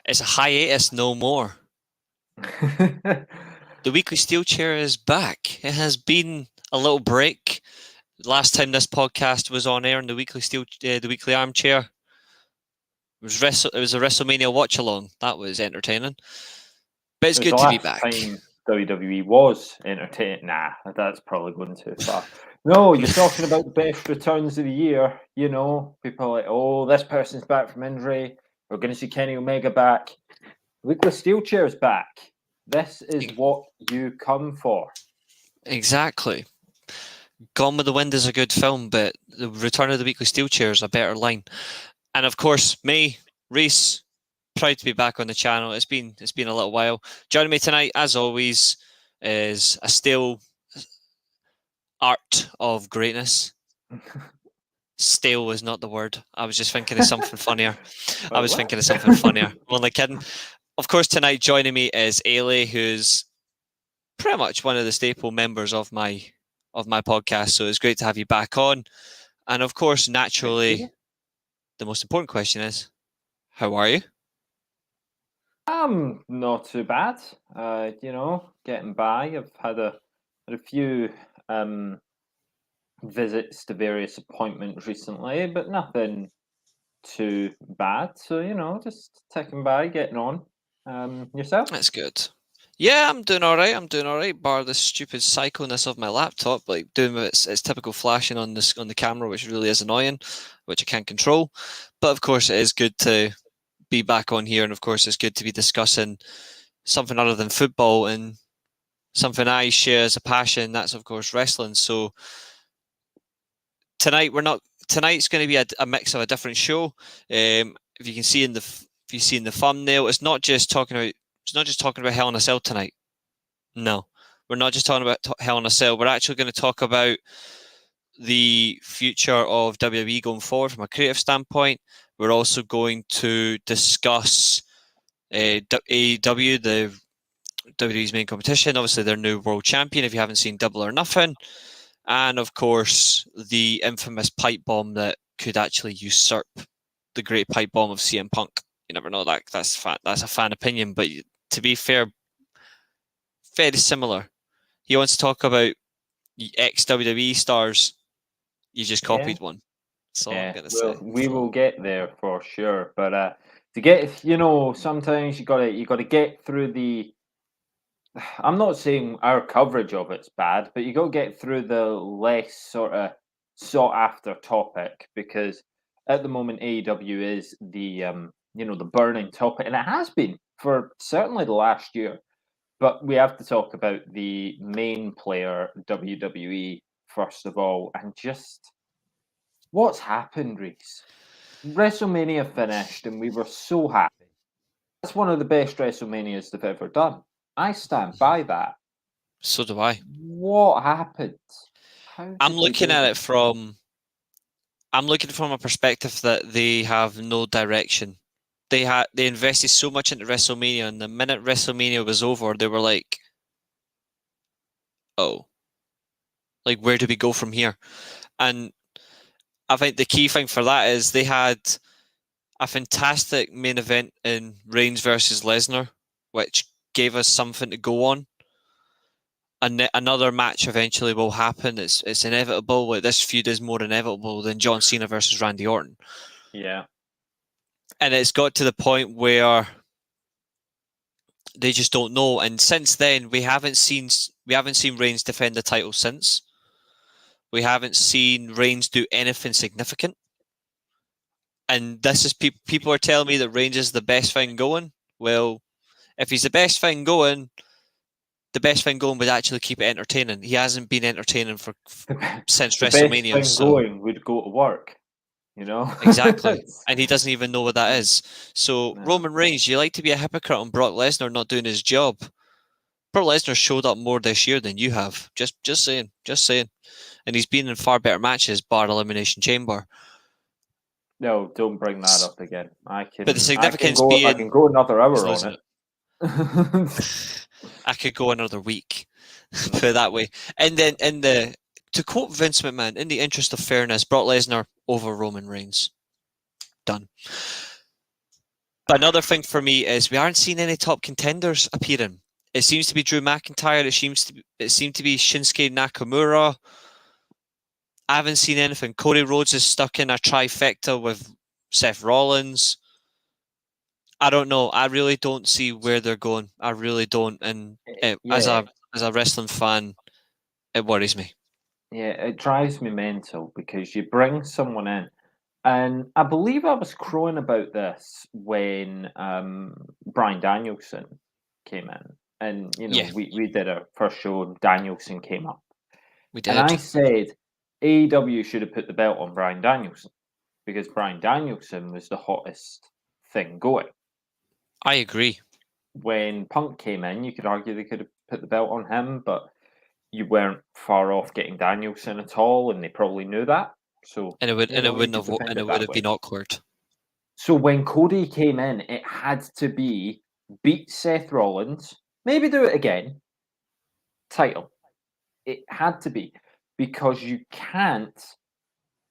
It's a hiatus no more. The weekly Steelchair is back. It has been a little break. Last time this podcast was on air in the weekly Armchair, it was a WrestleMania watch along. That was entertaining. But it's good to be back. Time WWE was entertaining. Nah, that's probably going too far. No, you're talking about the best returns of the year. You know, people are like, oh, this person's back from injury. We're going to see Kenny Omega back. Weekly Steelchair is back. This is what you come for. Exactly. Gone with the Wind is a good film, but the Return of the Weekly Steelchair is a better line. And of course, me, Reece, proud to be back on the channel. It's been a little while. Joining me tonight, as always, is a still art of greatness. Stale was not the word. I was just thinking of something funnier. I'm only kidding. Of course, tonight joining me is Eilidh, who's pretty much one of the staple members of my podcast. So it's great to have you back on. And of course, naturally, the most important question is, how are you? Not too bad. Getting by. I've had a few visits to various appointments recently, but nothing too bad. So, just ticking by, getting on. Yourself? That's good. Yeah, I'm doing all right. Bar the stupid psychoness of my laptop, like doing its typical flashing on the camera, which really is annoying, which I can't control. But of course, it is good to be back on here, and of course, it's good to be discussing something other than football and something I share as a passion. That's of course wrestling. So tonight's going to be a mix of a different show. If you can see in the thumbnail, it's not just talking about Hell in a Cell tonight. No, we're not just talking about Hell in a Cell. We're actually going to talk about the future of WWE going forward from a creative standpoint. We're also going to discuss AEW, the WWE's main competition. Obviously, their new world champion, if you haven't seen Double or Nothing. And of course, the infamous pipe bomb that could actually usurp the great pipe bomb of CM Punk. You never know. That's a fan opinion, but to be fair, very similar. He wants to talk about ex-WWE stars. You just copied one. That's all I'm gonna say. We will get there for sure. But to get, sometimes you gotta get through the. I'm not saying our coverage of it's bad, but you got to get through the less sort of sought after topic, because at the moment AEW is the the burning topic, and it has been for certainly the last year. But we have to talk about the main player, WWE, first of all, and just what's happened, Reece. WrestleMania finished, and we were so happy. That's one of the best WrestleManias they've ever done. I stand by that. So do I. What happened? I'm looking from a perspective that they have no direction. They invested so much into WrestleMania, and the minute WrestleMania was over, they were like, "Oh, like where do we go from here?" And I think the key thing for that is they had a fantastic main event in Reigns versus Lesnar, which gave us something to go on. And another match eventually will happen. It's inevitable. Like, this feud is more inevitable than John Cena versus Randy Orton. Yeah. And it's got to the point where they just don't know. And since then, we haven't seen Reigns defend the title since. We haven't seen Reigns do anything significant. And this is people are telling me that Reigns is the best thing going. Well, if he's the best thing going, the best thing going would actually keep it entertaining. He hasn't been entertaining since WrestleMania. The best thing going would go to work, Exactly. And he doesn't even know what that is. So no. Roman Reigns, you like to be a hypocrite on Brock Lesnar not doing his job. Brock Lesnar showed up more this year than you have. Just saying. And he's been in far better matches, bar Elimination Chamber. No, don't bring that up again. But the significance I can go another hour on it. I could go another week, put it that way. And then to quote Vince McMahon, in the interest of fairness, Brock Lesnar over Roman Reigns. Done. But another thing for me is we aren't seeing any top contenders appearing. It seems to be Drew McIntyre. It seemed to be Shinsuke Nakamura. I haven't seen anything. Cody Rhodes is stuck in a trifecta with Seth Rollins. I don't know. I really don't see where they're going. I really don't. And as a wrestling fan, it worries me. Yeah, it drives me mental because you bring someone in, and I believe I was crowing about this when Bryan Danielson came in, and we did our first show, and Danielson came up, We and I did. said AEW should have put the belt on Bryan Danielson because Bryan Danielson was the hottest thing going. I agree. When Punk came in, you could argue they could have put the belt on him, but you weren't far off getting Danielson at all, and they probably knew that. So And it would you would that have way. been awkward. So when Cody came in, it had to be beat Seth Rollins, maybe do it again, title. It had to be because you can't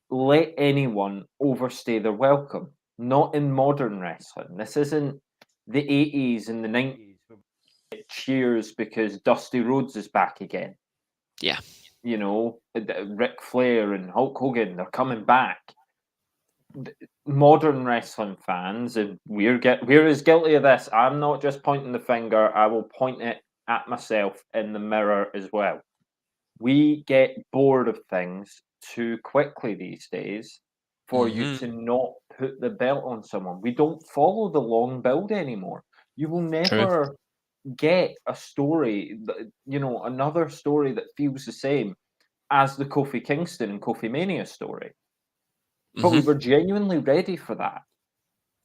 let anyone overstay their welcome. Not in modern wrestling. This isn't the 80s and the 90s where we get cheers because Dusty Rhodes is back again. Yeah. Ric Flair and Hulk Hogan, they're coming back. Modern wrestling fans, and we're as guilty of this. I'm not just pointing the finger, I will point it at myself in the mirror as well. We get bored of things too quickly these days for you to not put the belt on someone. We don't follow the long build anymore. You will never get a story, another story that feels the same as the Kofi Kingston and Kofi Mania story. But we were genuinely ready for that.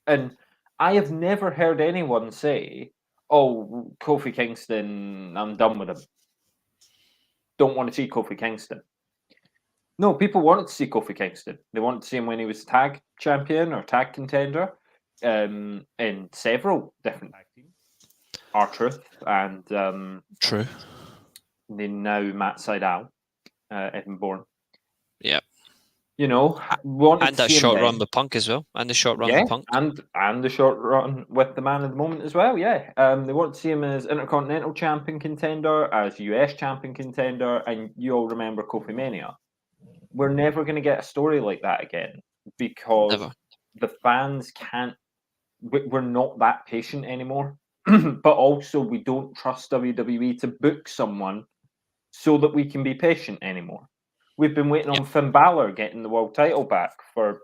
And I have never heard anyone say, oh, Kofi Kingston, I'm done with him. Don't want to see Kofi Kingston. No, people wanted to see Kofi Kingston. They wanted to see him when he was tag champion or tag contender in several different tag teams. R-Truth and True. the now Matt Sydal, Evan Bourne. Yeah. Wanted that short run with Punk as well, and the short run with Punk, and the short run with the man of the moment as well. Yeah, they want to see him as Intercontinental Champion contender, as US Champion contender, and you all remember Kofi Mania. We're never going to get a story like that again because the fans can't. We're not that patient anymore, but also we don't trust WWE to book someone so that we can be patient anymore. We've been waiting on Finn Balor getting the world title back for,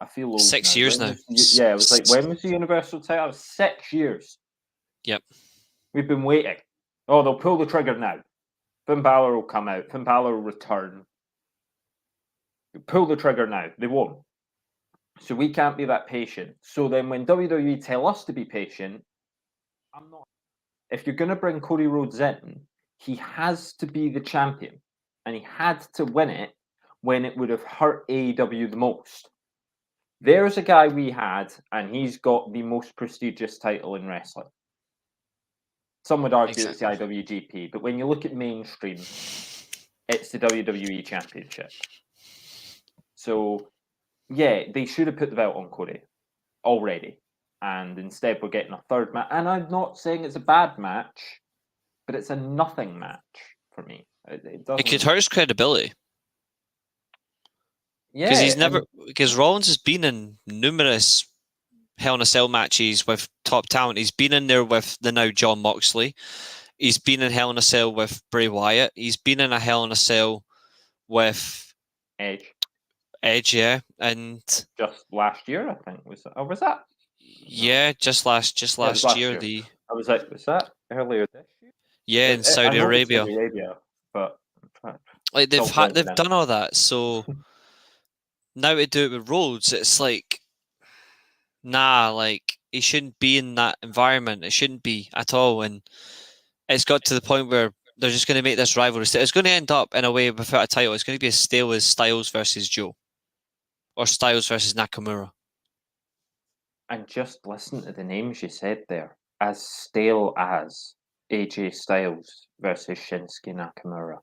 I feel old 6 years now. It was like, when was the Universal title? 6 years. Yep. We've been waiting. Oh, they'll pull the trigger now. Finn Balor will come out. Finn Balor will return. Pull the trigger now. They won't. So we can't be that patient. So then when WWE tell us to be patient, I'm not. If you're going to bring Cody Rhodes in, he has to be the champion. And he had to win it when it would have hurt AEW the most. There's a guy we had, and he's got the most prestigious title in wrestling. Some would argue it's the IWGP, but when you look at mainstream, it's the WWE Championship. So, yeah, they should have put the belt on Cody already. And instead we're getting a third match. And I'm not saying it's a bad match, but it's a nothing match for me. It could hurt his credibility. Yeah, because Rollins has been in numerous Hell in a Cell matches with top talent. He's been in there with the now Jon Moxley. He's been in Hell in a Cell with Bray Wyatt. He's been in a Hell in a Cell with Edge, yeah, and just last year, I think was that? Yeah, just last year. I was like, was that earlier this year? Yeah, in Saudi Arabia. Saudi Arabia, but like they've done all that. So now to do it with Rhodes, it's like, nah, like he shouldn't be in that environment. It shouldn't be at all. And it's got to the point where they're just going to make this rivalry. It's going to end up in a way without a title. It's going to be as stale as Styles versus Joe, or Styles versus Nakamura. And just listen to the names you said there. As stale as AJ Styles versus Shinsuke Nakamura.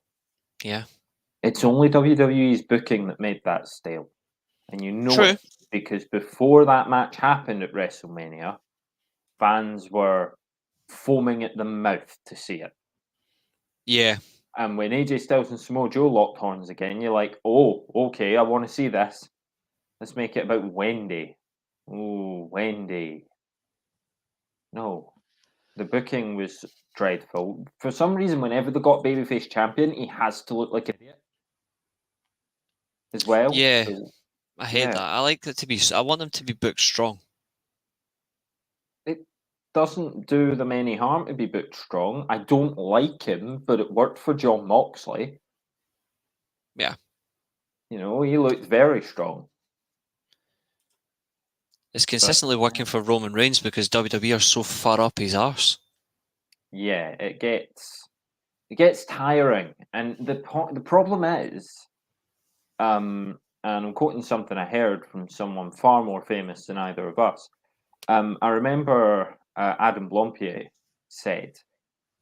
Yeah. It's only WWE's booking that made that stale. And you know True. it. because before that match happened at WrestleMania, fans were foaming at the mouth to see it. Yeah. And when AJ Styles and Samoa Joe locked horns again, you're like, oh, okay, I want to see this. Let's make it about Wendy. Oh, Wendy. No. The booking was dreadful. For some reason, whenever they got babyface champion, he has to look like an idiot as well. Yeah. So, I hate that. I like it to be. I want them to be booked strong. it doesn't do them any harm to be booked strong. I don't like him, but it worked for John Moxley. Yeah. You know, he looked very strong. It's consistently working for Roman Reigns because WWE are so far up his arse. Yeah, it gets tiring, and the problem is, and I'm quoting something I heard from someone far more famous than either of us. I remember Adam Blompier said,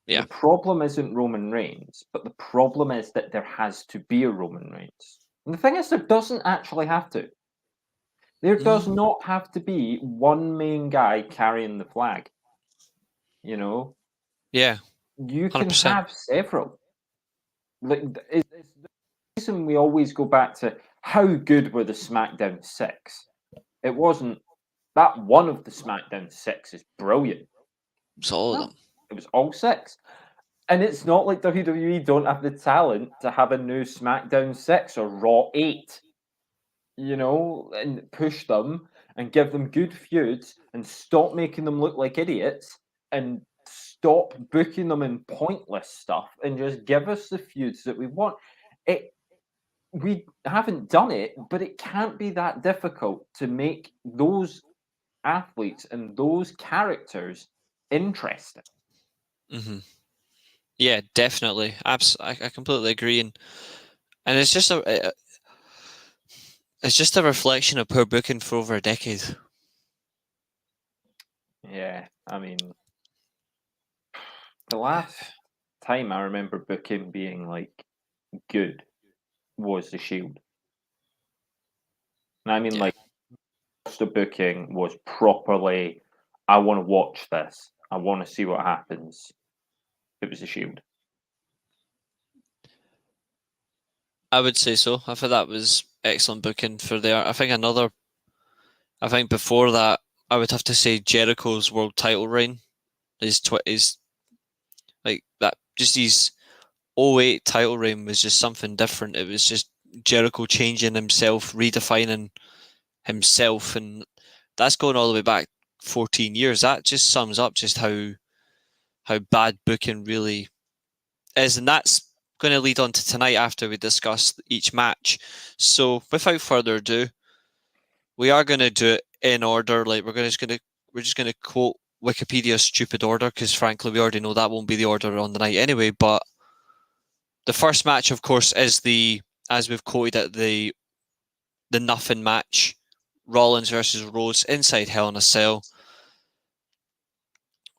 Yeah. the problem isn't Roman Reigns, but the problem is that there has to be a Roman Reigns. And the thing is, there doesn't actually have to. There does not have to be one main guy carrying the flag. You know, Yeah. you can 100%. have several. Like, it's the reason we always go back to how good were the SmackDown 6. It wasn't that one of the SmackDown 6 is brilliant. It's all of No, them. it was all 6. And it's not like WWE don't have the talent to have a new SmackDown 6 or Raw 8, you know, and push them and give them good feuds and stop making them look like idiots and stop booking them in pointless stuff and just give us the feuds that we want. We haven't done it, but it can't be that difficult to make those athletes and those characters interesting. Mm-hmm. Yeah, definitely. I completely agree, and it's just a reflection of poor booking for over a decade. Yeah, I mean, the last time I remember booking being like good was the Shield. And I mean, Yeah. like, the booking was properly, I want to watch this. I want to see what happens. It was the Shield. I would say so. I think that was excellent booking for there. I think before that, I would have to say Jericho's world title reign is like that. Just his 08 title reign was just something different. It was just Jericho changing himself, redefining himself, and that's going all the way back 14 years. That just sums up just how bad booking really is, and that's going to lead on to tonight after we discuss each match. So, without further ado, we are going to do it in order. Like we're just going to quote Wikipedia's stupid order because, frankly, we already know that won't be the order on the night anyway. But the first match, of course, is as we've quoted it, the nothing match, Rollins versus Rhodes inside Hell in a Cell.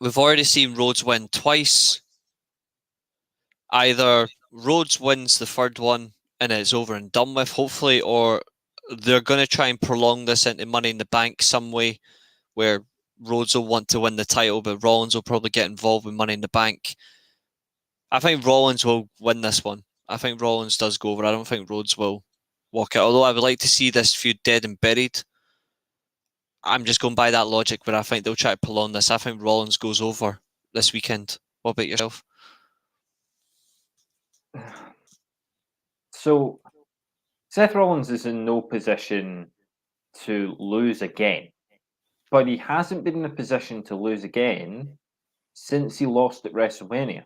We've already seen Rhodes win twice. Either Rhodes wins the third one and it's over and done with, hopefully, or they're going to try and prolong this into Money in the Bank some way where Rhodes will want to win the title, but Rollins will probably get involved with Money in the Bank. I think Rollins will win this one. I think Rollins does go over. I don't think Rhodes will walk out, although I would like to see this feud dead and buried. I'm just going by that logic, but I think they'll try to prolong this. I think Rollins goes over this weekend. What about yourself? So, Seth Rollins is in no position to lose again, but he hasn't been in a position to lose again since he lost at WrestleMania.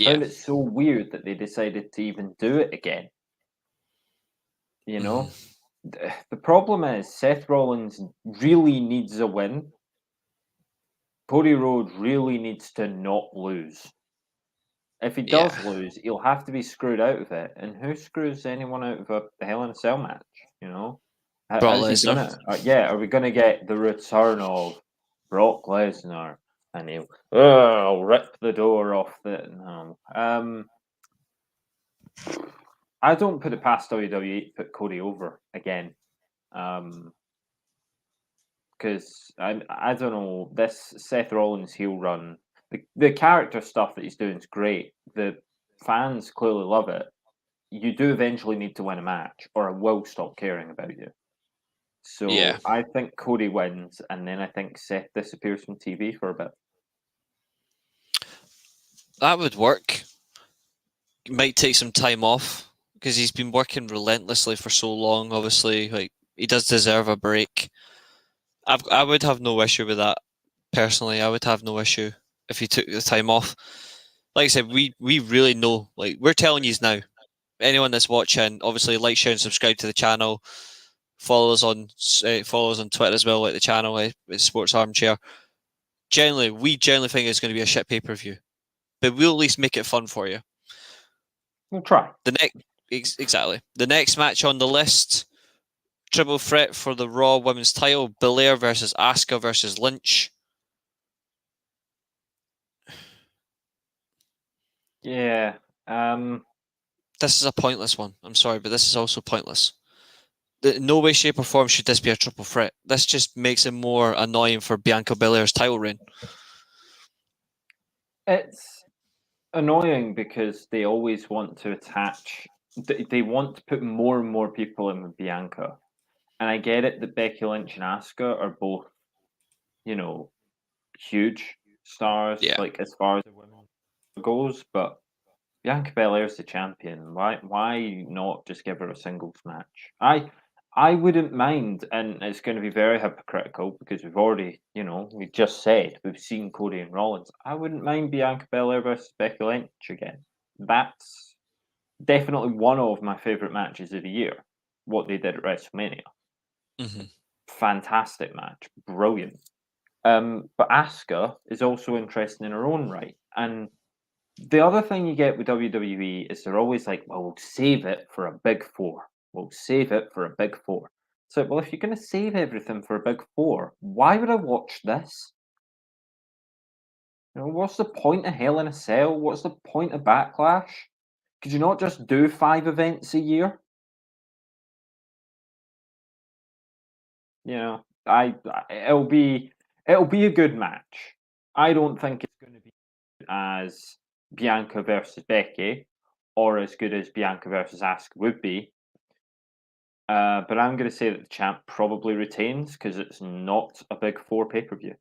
I found it so weird that they decided to even do it again. You know, the problem is Seth Rollins really needs a win. Cody Rhodes really needs to not lose. If he does lose, he'll have to be screwed out of it. And who screws anyone out of a Hell in a Cell match? You know, Brock how's he Lesnar. gonna? Yeah, are we gonna get the return of Brock Lesnar? And he'll rip the door off the. No. I don't put it past WWE to put Cody over again. because I don't know, this Seth Rollins heel run, the character stuff that he's doing is great. The fans clearly love it. You do eventually need to win a match, or I will stop caring about you. Yeah, So I think Cody wins, and then I think Seth disappears from TV for a bit. that would work. He might take some time off because he's been working relentlessly for so long. Obviously, like he does deserve a break. I would have no issue with that personally. I would have no issue if he took the time off. Like I said, we really know. Like we're telling you now. Anyone that's watching, obviously, like, share, and subscribe to the channel. Follow us on Twitter as well, like the channel, it's Sports Armchair. We generally think it's going to be a shit pay per view, but we'll at least make it fun for you. We'll try. Exactly. The next match on the list: triple threat for the Raw Women's Title. Belair versus Asuka versus Lynch. Yeah. This is a pointless one. I'm sorry, but this is also pointless. In no way, shape, or form should this be a triple threat. This just makes it more annoying for Bianca Belair's title reign. It's annoying because they always want to attach. They want to put more and more people in with Bianca, and I get it that Becky Lynch and Asuka are both, huge stars. Yeah. Like as far as the women goes, but Bianca Belair's the champion. Why not just give her a singles match? I wouldn't mind, and it's going to be very hypocritical because we've already, we just said we've seen Cody and Rollins. I wouldn't mind Bianca Belair versus Becky Lynch again. That's definitely one of my favorite matches of the year. What they did at WrestleMania, fantastic match, brilliant. But Asuka is also interesting in her own right, and the other thing you get with WWE is they're always like, well, we'll save it for a big four. We'll save it for a big four. So, well, if you're going to save everything for a big four, why would I watch this? What's the point of Hell in a Cell? What's the point of Backlash? Could you not just do 5 events a year? It'll be a good match. I don't think it's going to be as Bianca versus Becky, or as good as Bianca versus Asuka would be. But I'm going to say that the champ probably retains because it's not a big 4 pay-per-view.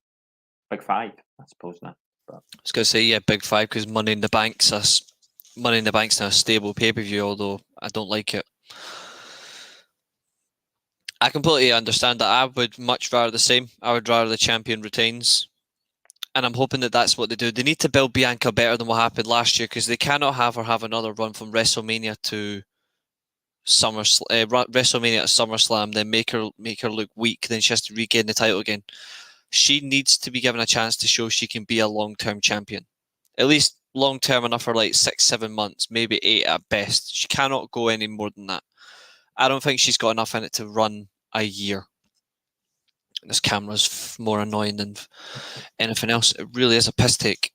Big 5, I suppose now. But I was going to say, yeah, big 5 because Money in the Bank's now a stable pay-per-view, although I don't like it. I completely understand that. I would much rather the same. I would rather the champion retains. And I'm hoping that that's what they do. They need to build Bianca better than what happened last year because they cannot have her have another run from WrestleMania to WrestleMania to SummerSlam, then make her look weak, then she has to regain the title again. She needs to be given a chance to show she can be a long-term champion. At least long-term enough for like 6-7 months, maybe 8 at best. She cannot go any more than that. I don't think she's got enough in it to run a year. This camera's more annoying than anything else. It really is a piss take.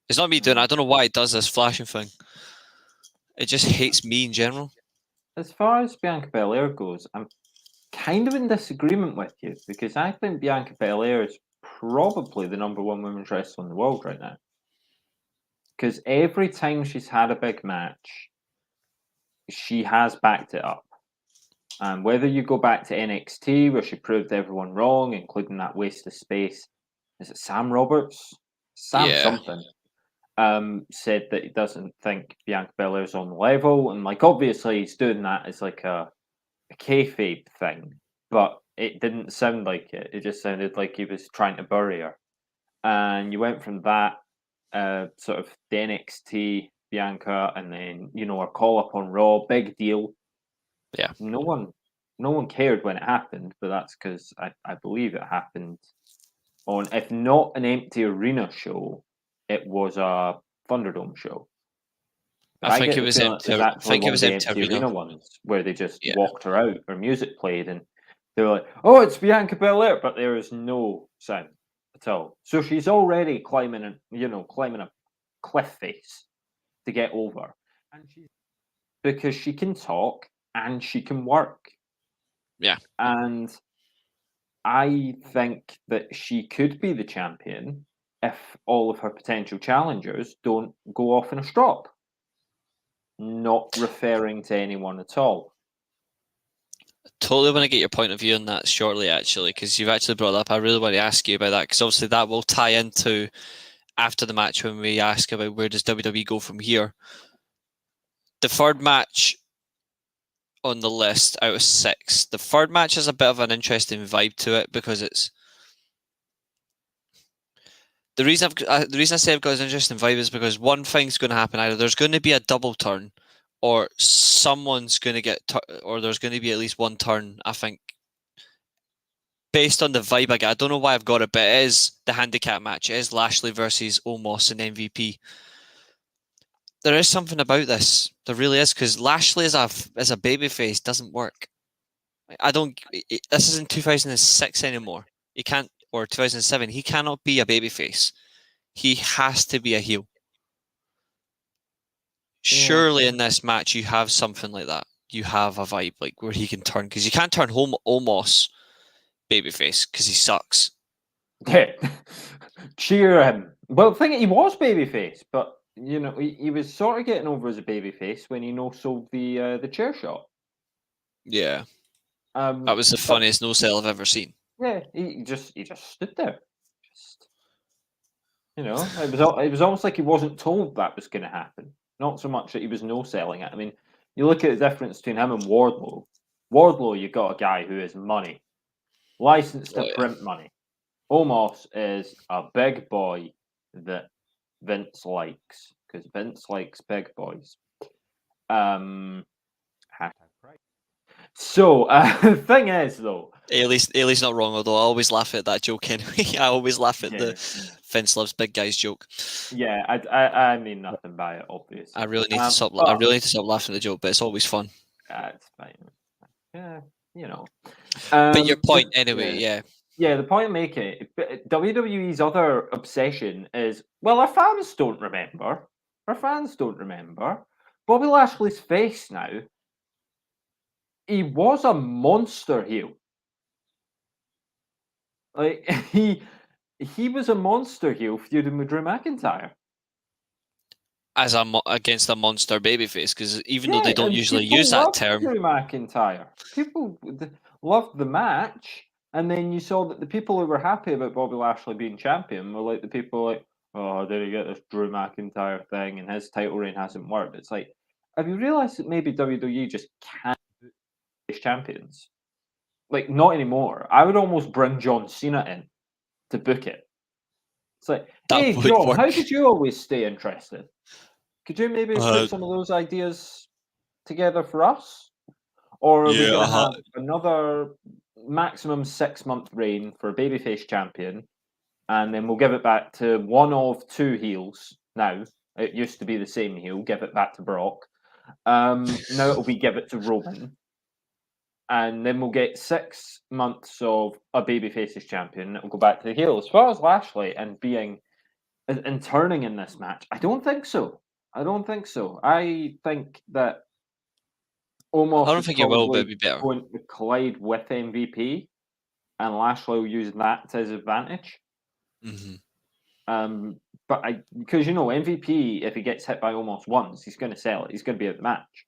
It's not me doing it. I don't know why it does this flashing thing. It just hates me in general. as far as Bianca Belair goes, I'm kind of in disagreement with you because I think Bianca Belair is probably the number 1 women's wrestler in the world right now. Because every time she's had a big match, she has backed it up. And whether you go back to NXT, where she proved everyone wrong, including that waste of space, is it Sam Roberts? Something. Said that he doesn't think Bianca Belair's on the level. And, obviously he's doing that as, a kayfabe thing. But it didn't sound like it. It just sounded like he was trying to bury her. And you went from that, sort of the NXT Bianca, and then, her call up on Raw, big deal. Yeah. No one cared when it happened, but that's because I believe it happened on, if not an empty arena show, it was a Thunderdome show. But I think it was empty. I think it was empty empty arena ones where they just Yeah. walked her out, her music played, and they were like, "Oh, it's Bianca Belair," but there is no sound at all. So she's already climbing a cliff face to get over, and because she can talk and she can work. Yeah. And I think that she could be the champion if all of her potential challengers don't go off in a strop. Not referring to anyone at all. Totally want to get your point of view on that shortly, actually, because you've actually brought up. I really want to ask you about that, because obviously that will tie into after the match when we ask about where does WWE go from here. The third match on the list out of 6, the third match has a bit of an interesting vibe to it, because it's the reason I say I've got an interesting vibe is because one thing's going to happen: either there's going to be a double turn, or someone's going to get, or there's going to be at least one turn. I think, based on the vibe I get, I don't know why I've got it, but it is the handicap match. It is Lashley versus Omos and MVP. There is something about this. There really is, because Lashley as a babyface doesn't work. I don't. This isn't 2006 anymore. He can't, or 2007. He cannot be a babyface. He has to be a heel. Surely in this match you have something like that. You have a vibe like where he can turn, because you can't turn home Omos babyface because he sucks. Yeah, cheer him. Well, the thing he was babyface, but you know he was sort of getting over as a babyface when he no-sold the chair shot. Yeah, that was the funniest no-sell I've ever seen. Yeah, he just stood there. Just, you know, it was almost like he wasn't told that was going to happen. Not so much that he was no-selling it. I mean, you look at the difference between him and Wardlow. Wardlow, you got a guy who has money, licensed to print money. Omos is a big boy that Vince likes, because Vince likes big boys. So the thing is, though, Eilidh's not wrong, although I always laugh at that joke anyway. I always laugh at the Vince loves big guys joke. Yeah, I mean nothing by it, obviously. I really need to stop. I really need to stop laughing at the joke, but it's always fun. It's fine. Yeah, you know. But your point, anyway, yeah. Yeah, the point I'm making, WWE's other obsession is, well, our fans don't remember. Our fans don't remember. Bobby Lashley's face now, he was a monster heel. Like, he was a monster heel feuding with Drew McIntyre. As against a monster babyface, because even though they don't usually use that term. Drew McIntyre. People loved the match. And then you saw that the people who were happy about Bobby Lashley being champion were like the people like, oh, did he get this Drew McIntyre thing and his title reign hasn't worked? It's like, have you realised that maybe WWE just can't book these champions? Like, not anymore. I would almost bring John Cena in to book it. It's like, hey, John, how did you always stay interested? Could you maybe put some of those ideas together for us? Or are we going to have another maximum 6-month reign for a babyface champion, and then we'll give it back to one of 2 heels now? It used to be the same heel, give it back to Brock. Now it'll be give it to Roman. And then we'll get 6 months of a babyface's champion. It'll go back to the heel. As far as Lashley and being and turning in this match, I don't think so. I think that Omos I don't think it will, but it'd be better. Going to collide with MVP, and Lashley will use that to his advantage. Mm-hmm. But because MVP, if he gets hit by Omos once, he's going to sell it. He's going to be at the match.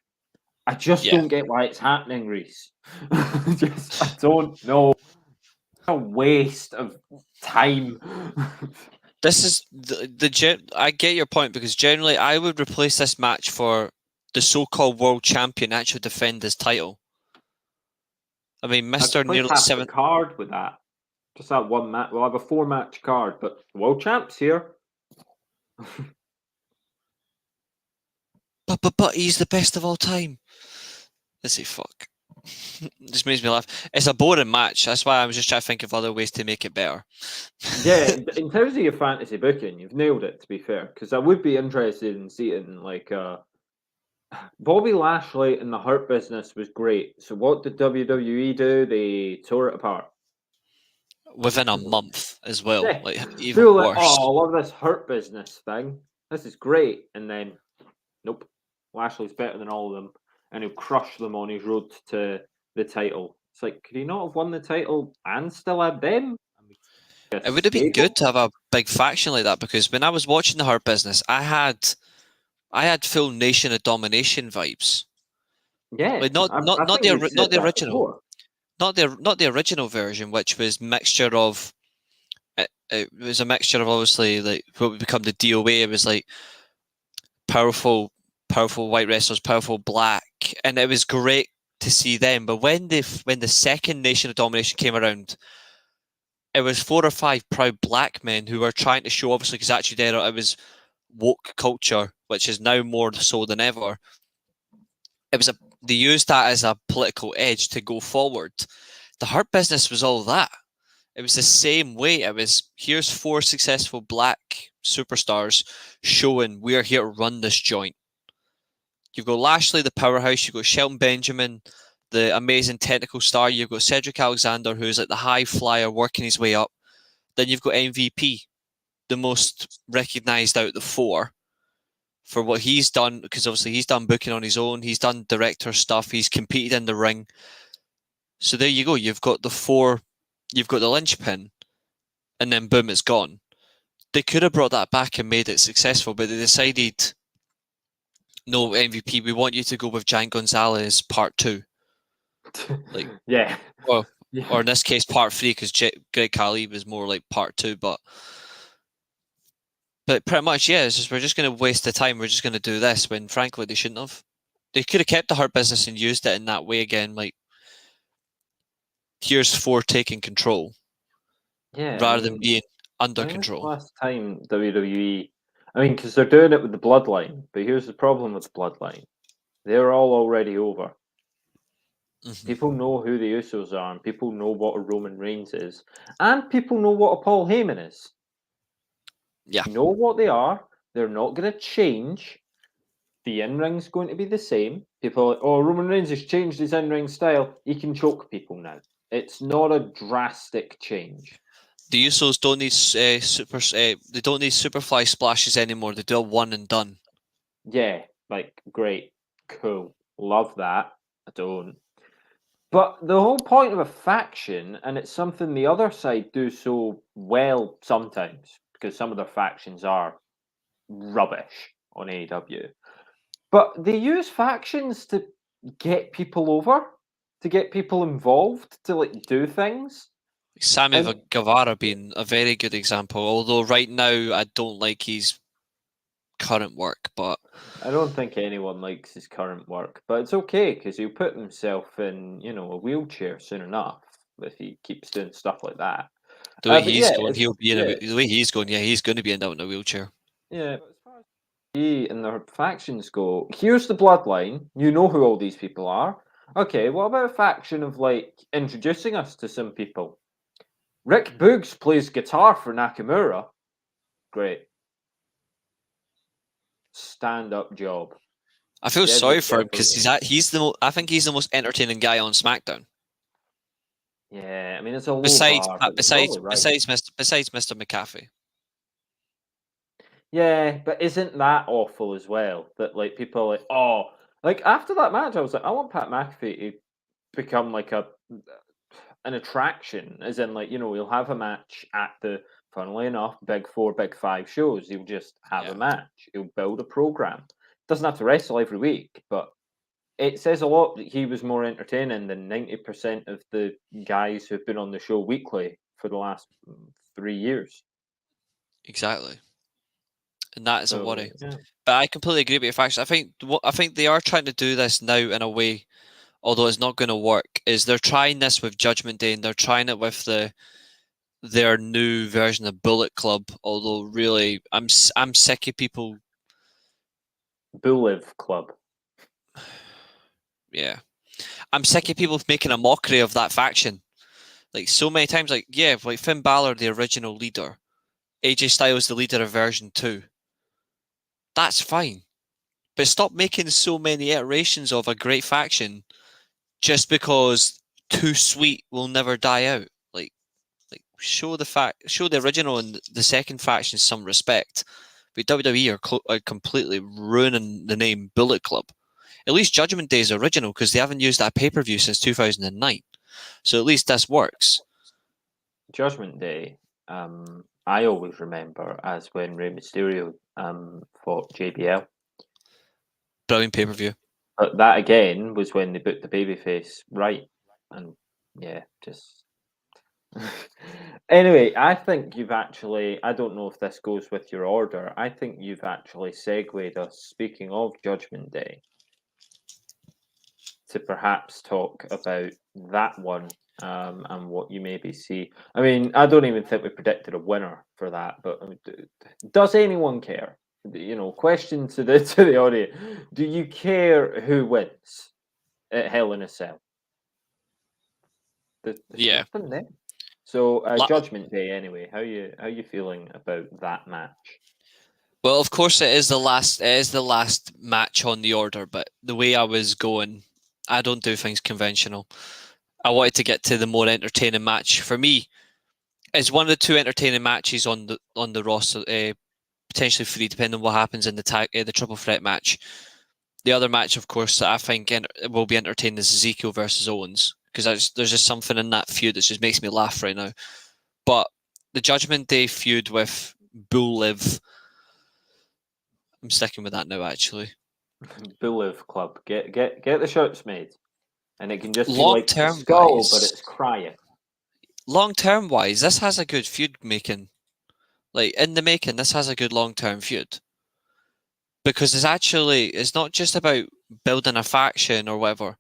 I just don't get why it's happening, Reece. I don't know. A waste of time. This is I get your point, because generally I would replace this match for the so-called world champion actually defend his title. I mean, Mr. Nearly 7 card with that. Just that one match. We'll have a 4-match card, but world champ's here. But he's the best of all time. Let's say fuck. Just makes me laugh. It's a boring match. That's why I was just trying to think of other ways to make it better. Yeah, in terms of your fantasy booking, you've nailed it, to be fair. Because I would be interested in seeing, like, Bobby Lashley in the Hurt Business was great. So what did WWE do? They tore it apart. Within a month as well. Yeah. Like, even worse. Oh, I love this Hurt Business thing. This is great. And then, nope. Lashley's better than all of them. And he'll crush them on his road to the title. It's like, could he not have won the title and still had them? It would have been good to have a big faction like that, because when I was watching the Hurt Business, I had full Nation of Domination vibes. Yeah, Like not the original, not the original version, which was mixture of. It was a mixture of obviously like what would become the DOA. It was like powerful white wrestlers, powerful black, and it was great to see them. But when the second Nation of Domination came around, it was 4 or 5 proud black men who were trying to show, obviously, because actually there it was woke culture, which is now more so than ever. They used that as a political edge to go forward. The Hurt Business was all that. It was the same way. It was, here's 4 successful black superstars showing we're here to run this joint. You've got Lashley, the powerhouse. You've got Shelton Benjamin, the amazing technical star. You've got Cedric Alexander, who's like the high flyer working his way up. Then you've got MVP, the most recognized out of the 4 for what he's done, because obviously he's done booking on his own. He's done director stuff. He's competed in the ring. So there you go. You've got the 4. You've got the linchpin, and then boom, it's gone. They could have brought that back and made it successful, but they decided, no, MVP, we want you to go with Giant Gonzalez Part 2. Like, yeah. Or in this case, Part 3, because Greg Khali was more like Part 2, but pretty much, yeah, it's just, we're just going to waste the time. We're just going to do this, when frankly they shouldn't have. They could have kept the Hurt Business and used it in that way again, like, here's 4 taking control, rather than being under control. Last time WWE, because they're doing it with the Bloodline, but here's the problem with the Bloodline: they're all already over. Mm-hmm. People know who the Usos are, and people know what a Roman Reigns is, and people know what a Paul Heyman is. Yeah, you know what they are. They're not going to change. The in-ring's going to be the same. People are like, oh, Roman Reigns has changed his in-ring style. He can choke people now. It's not a drastic change. The Usos don't need they don't need Superfly splashes anymore. They do a one and done. Yeah, like, great, cool, love that. I don't. But the whole point of a faction, and it's something the other side do so well sometimes, because some of their factions are rubbish on AEW. But they use factions to get people over, to get people involved, to like do things. Sammy Guevara being a very good example. Although right now I don't like his current work, but I don't think anyone likes his current work. But it's okay, because he'll put himself in, a wheelchair soon enough if he keeps doing stuff like that. The way he's going, he'll be the way he's going. Yeah, he's going to be in a wheelchair. Yeah. But as far as he and their factions go, here's the Bloodline. You know who all these people are. Okay, what about a faction of like introducing us to some people? Rick Boogs plays guitar for Nakamura. Great. Stand-up job. I feel sorry for him, because I think he's the most entertaining guy on SmackDown. Yeah, I mean, it's a low besides bar, Mr. McAfee. Yeah, but isn't that awful as well? That like people are like, oh, like after that match, I was like, I want Pat McAfee to become like an attraction, as in like, he'll have a match at the, funnily enough, big 4, big 5 shows. He'll just have a match. He'll build a program. Doesn't have to wrestle every week, but it says a lot that he was more entertaining than 90% of the guys who've been on the show weekly for the last 3 years. Exactly. And that is a worry. Yeah. But I completely agree with your facts. I think they are trying to do this now in a way, although it's not going to work, is they're trying this with Judgment Day, and they're trying it with their new version of Bullet Club. Although really, I'm sick of people. Bulliv Club. Yeah, I'm sick of people making a mockery of that faction, like so many times. Like Finn Balor, the original leader, AJ Styles, the leader of version 2. That's fine, but stop making so many iterations of a great faction just because Too Sweet will never die out. Like show the original and the second faction some respect. But WWE are completely ruining the name Bullet Club. At least Judgment Day is original, because they haven't used that pay-per-view since 2009. So at least this works. Judgment Day, I always remember as when Rey Mysterio fought JBL. Brilliant pay-per-view. But that again was when they put the babyface right, and yeah, just. Anyway, I think you've actually. I don't know if this goes with your order. I think you've actually segued us. Speaking of Judgment Day, to perhaps talk about that one and what you maybe see. I mean, I don't even think we predicted a winner for that, but does anyone care? Question to the audience: do you care who wins at Hell in a Cell? There's Yeah. nothing there. So Judgment Day, anyway. How you feeling about that match? Well, of course, it is the last match on the order, but the way I was going, I don't do things conventional. I wanted to get to the more entertaining match. For me, it's one of the two entertaining matches on the roster, potentially three, depending on what happens in the triple threat match. The other match, of course, that I think will be entertaining is Ezekiel versus Owens, because there's just something in that feud that just makes me laugh right now. But the Judgment Day feud with Bull Liv, I'm sticking with that now, actually. Bulliv Club, get the shirts made, and it can just be like the Long-term skull, wise, but it's crying. long-term wise, this has a good feud making. Like, in the making, this has a good long-term feud. Because it's not just about building a faction or whatever.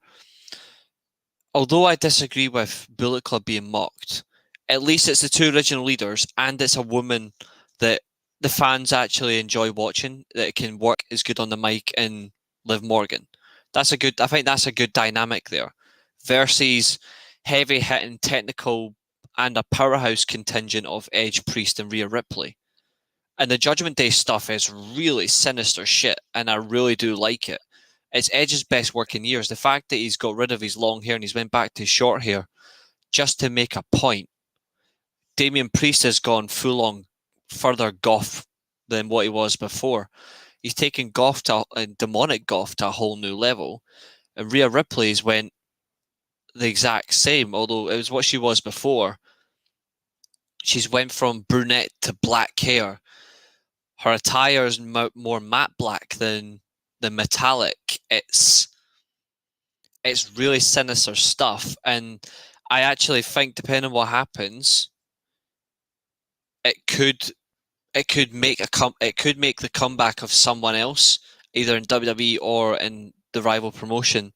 Although I disagree with Bullet Club being mocked, at least it's the two original leaders, and it's a woman that the fans actually enjoy watching, that can work as good on the mic in Liv Morgan. I think that's a good dynamic there. Versus heavy hitting, technical, and a powerhouse contingent of Edge, Priest, and Rhea Ripley. And the Judgment Day stuff is really sinister shit, and I really do like it. It's Edge's best work in years. The fact that he's got rid of his long hair and he's went back to short hair just to make a point. Damian Priest has gone full on further goth than what he was before. He's taken goth demonic goth to a whole new level. And Rhea Ripley's went the exact same, although it was what she was before. She's went from brunette to black hair. Her attire is more matte black than metallic. It's really sinister stuff, and I actually think, depending on what happens, it could make the comeback of someone else, either in WWE or in the rival promotion.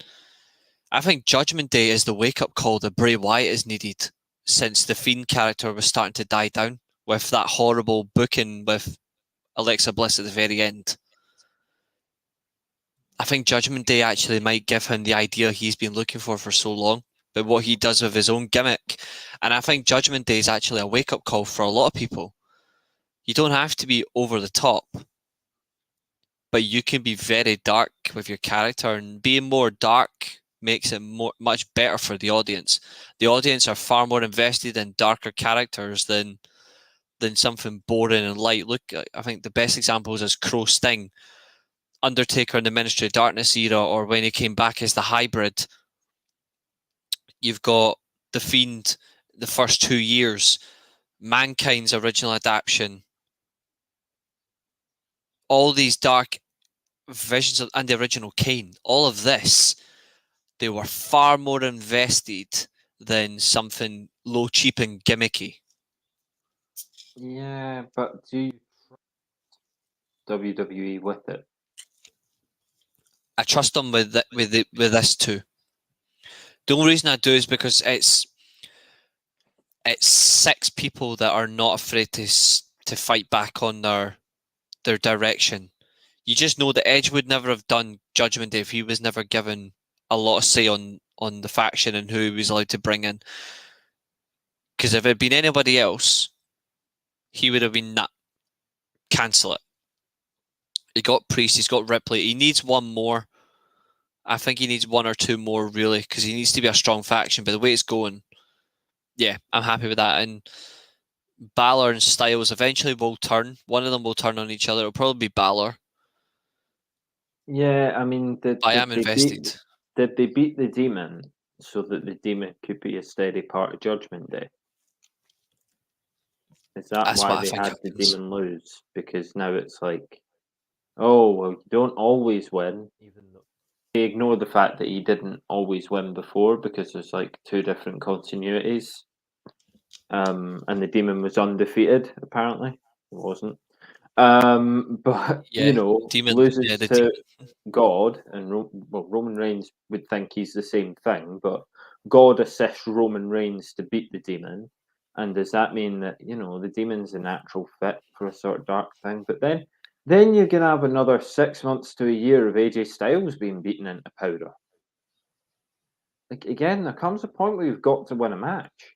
I think Judgment Day is the wake-up call that Bray Wyatt is needed, since the Fiend character was starting to die down with that horrible booking with Alexa Bliss at the very end. I think Judgment Day actually might give him the idea he's been looking for so long, but what he does with his own gimmick. And I think Judgment Day is actually a wake-up call for a lot of people. You don't have to be over the top, but you can be very dark with your character, and being more dark makes it much better for the audience. The audience are far more invested in darker characters than something boring and light. Look, I think the best examples is Crow Sting, Undertaker in the Ministry of Darkness era, or when he came back as the Hybrid. You've got The Fiend the first 2 years, Mankind's original adaptation, all these dark visions and the original Kane. All of this, they were far more invested than something low, cheap, and gimmicky. Yeah, but do you trust WWE with it? I trust them with this too. The only reason I do is because it's 6 people that are not afraid to fight back on their direction. You just know that Edge would never have done Judgment Day if he was never given a lot of say on the faction and who he was allowed to bring in. Because if it had been anybody else, he would have been cancel it. He got Priest, he's got Ripley. He needs one more. I think he needs 1 or 2 more, really, because he needs to be a strong faction. But the way it's going, yeah, I'm happy with that. And Balor and Styles eventually will turn. One of them will turn on each other. It'll probably be Balor. Yeah, I mean, I am invested. Did they beat the Demon so that the demon could be a steady part of Judgment Day? Is that That's why what I they think had the happens. demon lose? Because now it's like, oh, well, you don't always win, even though they ignore the fact that he didn't always win before because there's like two different continuities. And the demon was undefeated, apparently. It wasn't. But, Yeah, loses the to demon. God, and Roman Reigns would think he's the same thing, but God assists Roman Reigns to beat the demon. And does that mean that, the demon's a natural fit for a sort of dark thing? But then you're going to have another 6 months to a year of AJ Styles being beaten into powder. Like, again, there comes a point where you've got to win a match.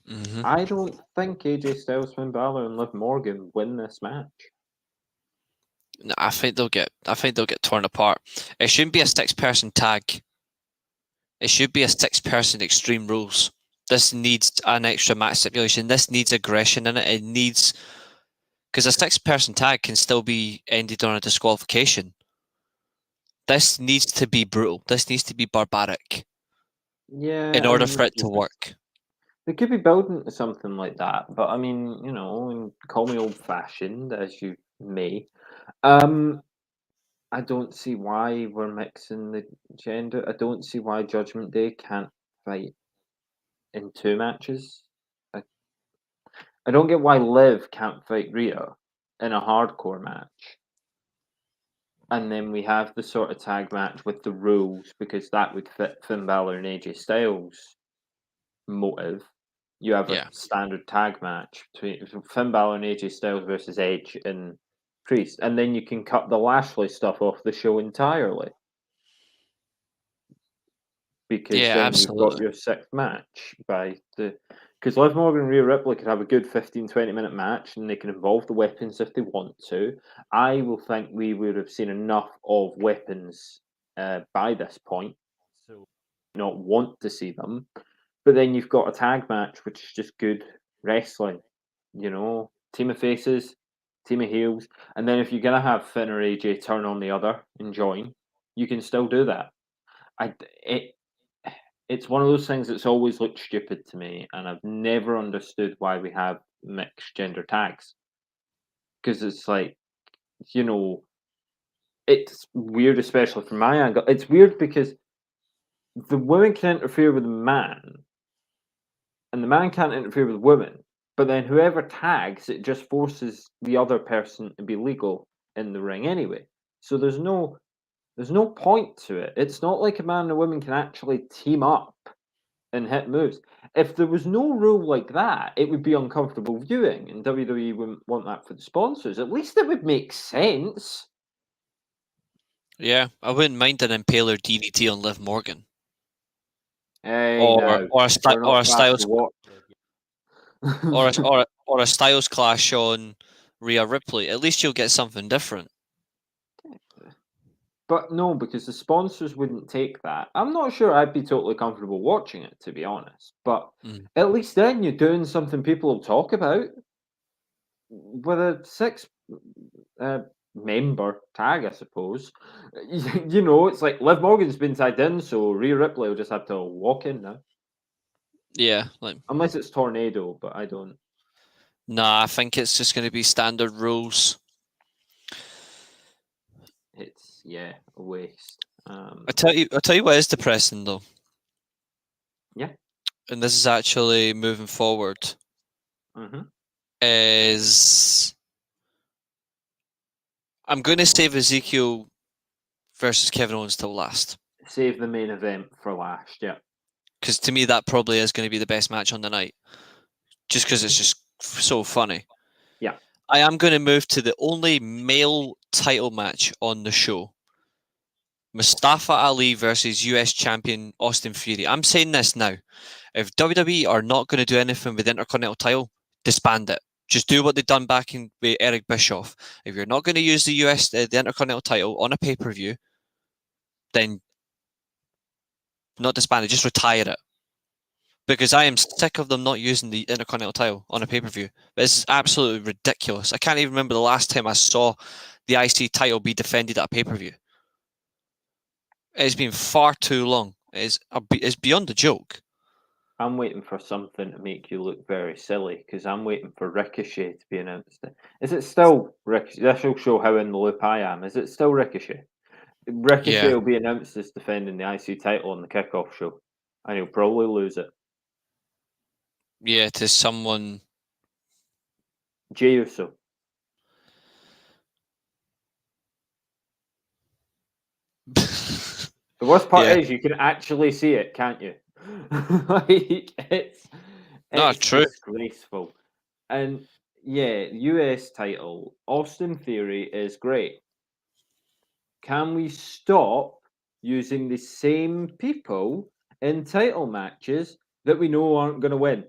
Mm-hmm. I don't think AJ Styles, Finn Balor, and Liv Morgan win this match. No, I think they'll get torn apart. It shouldn't be a 6-person tag. It should be a 6-person Extreme Rules. This needs an extra match stipulation. This needs aggression in it. It needs, because a 6-person tag can still be ended on a disqualification. This needs to be brutal. This needs to be barbaric. Yeah, In order for it to work. They could be building to something like that, but I mean, and call me old-fashioned as you may. I don't see why we're mixing the gender. I don't see why Judgment Day can't fight in 2 matches. I don't get why Liv can't fight Rhea in a hardcore match. And then we have the sort of tag match with the rules because that would fit Finn Balor and AJ Styles' motive. You have a standard tag match between Finn Balor and AJ Styles versus Edge and Priest, and then you can cut the Lashley stuff off the show entirely. Because then absolutely. you've got your 6th match because Liv Morgan and Rhea Ripley could have a good 15-20 minute match and they can involve the weapons if they want to. I will think we would have seen enough of weapons by this point, so not want to see them. But then you've got a tag match, which is just good wrestling, team of faces, team of heels, and then if you're gonna have Finn or AJ turn on the other and join, you can still do that. It's one of those things that's always looked stupid to me, and I've never understood why we have mixed gender tags. Because it's like, it's weird, especially from my angle. It's weird because the women can interfere with the man, and the man can't interfere with the woman. But then whoever tags, it just forces the other person to be legal in the ring anyway. So there's no point to it. It's not like a man and a woman can actually team up and hit moves. If there was no rule like that, it would be uncomfortable viewing, and WWE wouldn't want that for the sponsors. At least it would make sense. Yeah, I wouldn't mind an Impaler DDT on Liv Morgan. Hey, or a Styles or or a Styles clash on Rhea Ripley. At least you'll get something different. But no, because the sponsors wouldn't take that. I'm not sure I'd be totally comfortable watching it, to be honest. But at least then you're doing something people will talk about. With a 6-member tag, I suppose. It's like Liv Morgan's been tagged in, so Rhea Ripley will just have to walk in now. Yeah, unless it's Tornado, but I don't. Nah, I think it's just going to be standard rules. It's a waste. I tell you what is depressing though. Yeah. And this is actually moving forward. Is I'm going to save Ezekiel versus Kevin Owens till last. Save the main event for last, yeah. Because to me, that probably is going to be the best match on the night. Just because it's just so funny. Yeah. I am going to move to the only male title match on the show. Mustafa Ali versus US champion Austin Theory. I'm saying this now. If WWE are not going to do anything with the Intercontinental title, disband it. Just do what they've done back in with Eric Bischoff. If you're not going to use the Intercontinental title on a pay-per-view, then not disband it, just retire it. Because I am sick of them not using the Intercontinental title on a pay-per-view. It's absolutely ridiculous. I can't even remember the last time I saw the IC title be defended at a pay-per-view. It's been far too long. is beyond a joke. I'm waiting for something to make you look very silly because I'm waiting for Ricochet to be announced. Is it still Ricochet? This will show how in the loop I am. Is it still Ricochet? Ricochet Yeah, will be announced as defending the IC title on the kickoff show, and he'll probably lose it. yeah, to someone. Jey Uso. The worst part Yeah, is you can actually see it, can't you? Like no, it's true. disgraceful. And yeah, US title, Austin Theory is great. Can we stop using the same people in title matches that we know aren't going to win?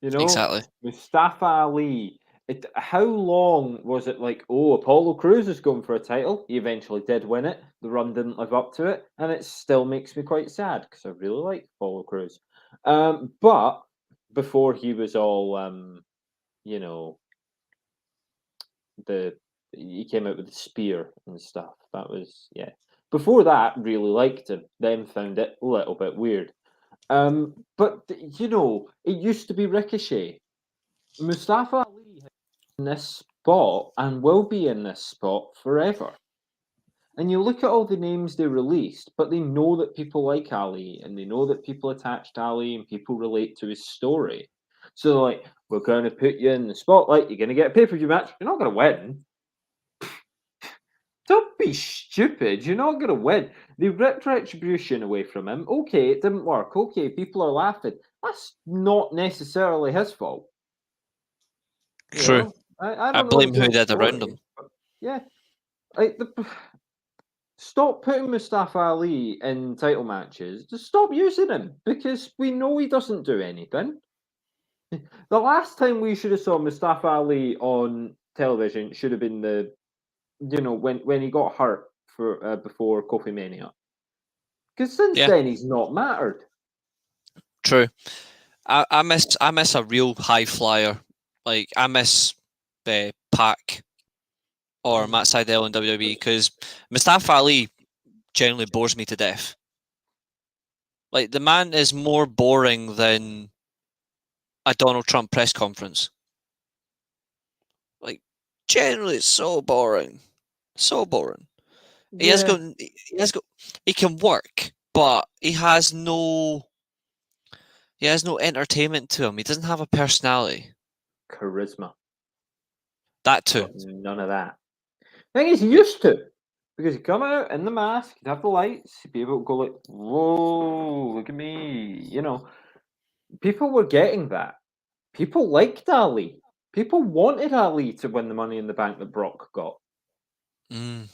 You know, Exactly. Mustafa Ali. How long was it like, oh, Apollo Crews is going for a title? He eventually did win it. The run didn't live up to it. And it still makes me quite sad because I really like Apollo Crews. But before he was all, you know, he came out with the spear and stuff. That was, yeah. Before that, really liked him. Then found it a little bit weird. But, it used to be Ricochet. Mustafa Ali in this spot and will be in this spot forever. And you look at all the names they released, but they know that people like Ali and they know that people attach to Ali and people relate to his story. So, like, we're going to put you in the spotlight. You're going to get a pay per view match. You're not going to win. Don't be stupid. You're not going to win. They ripped Retribution away from him. Okay, it didn't work. Okay, people are laughing. That's not necessarily his fault. You True. know, I I don't know blame his who real did around story. him. But yeah, like stop putting Mustafa Ali in title matches. Just stop using him because we know he doesn't do anything. The last time we should have saw Mustafa Ali on television should have been when he got hurt for before Kofi Mania. Because since Yeah, then he's not mattered. true. I miss a real high flyer. Like I miss Pac or Matt Sydal in WWE because Mustafa Ali generally bores me to death. Like the man is more boring than a Donald Trump press conference. Like generally, it's so boring, so boring. Yeah, He can work, but he has no entertainment to him. He doesn't have a personality. charisma. That He's too. got none of that. Thing is, he Like, used to. Because he'd come out in the mask, he'd have the lights, he'd be able to go like, whoa, look at me. People were getting that. People liked Ali. People wanted Ali to win the Money in the Bank that Brock got. mm,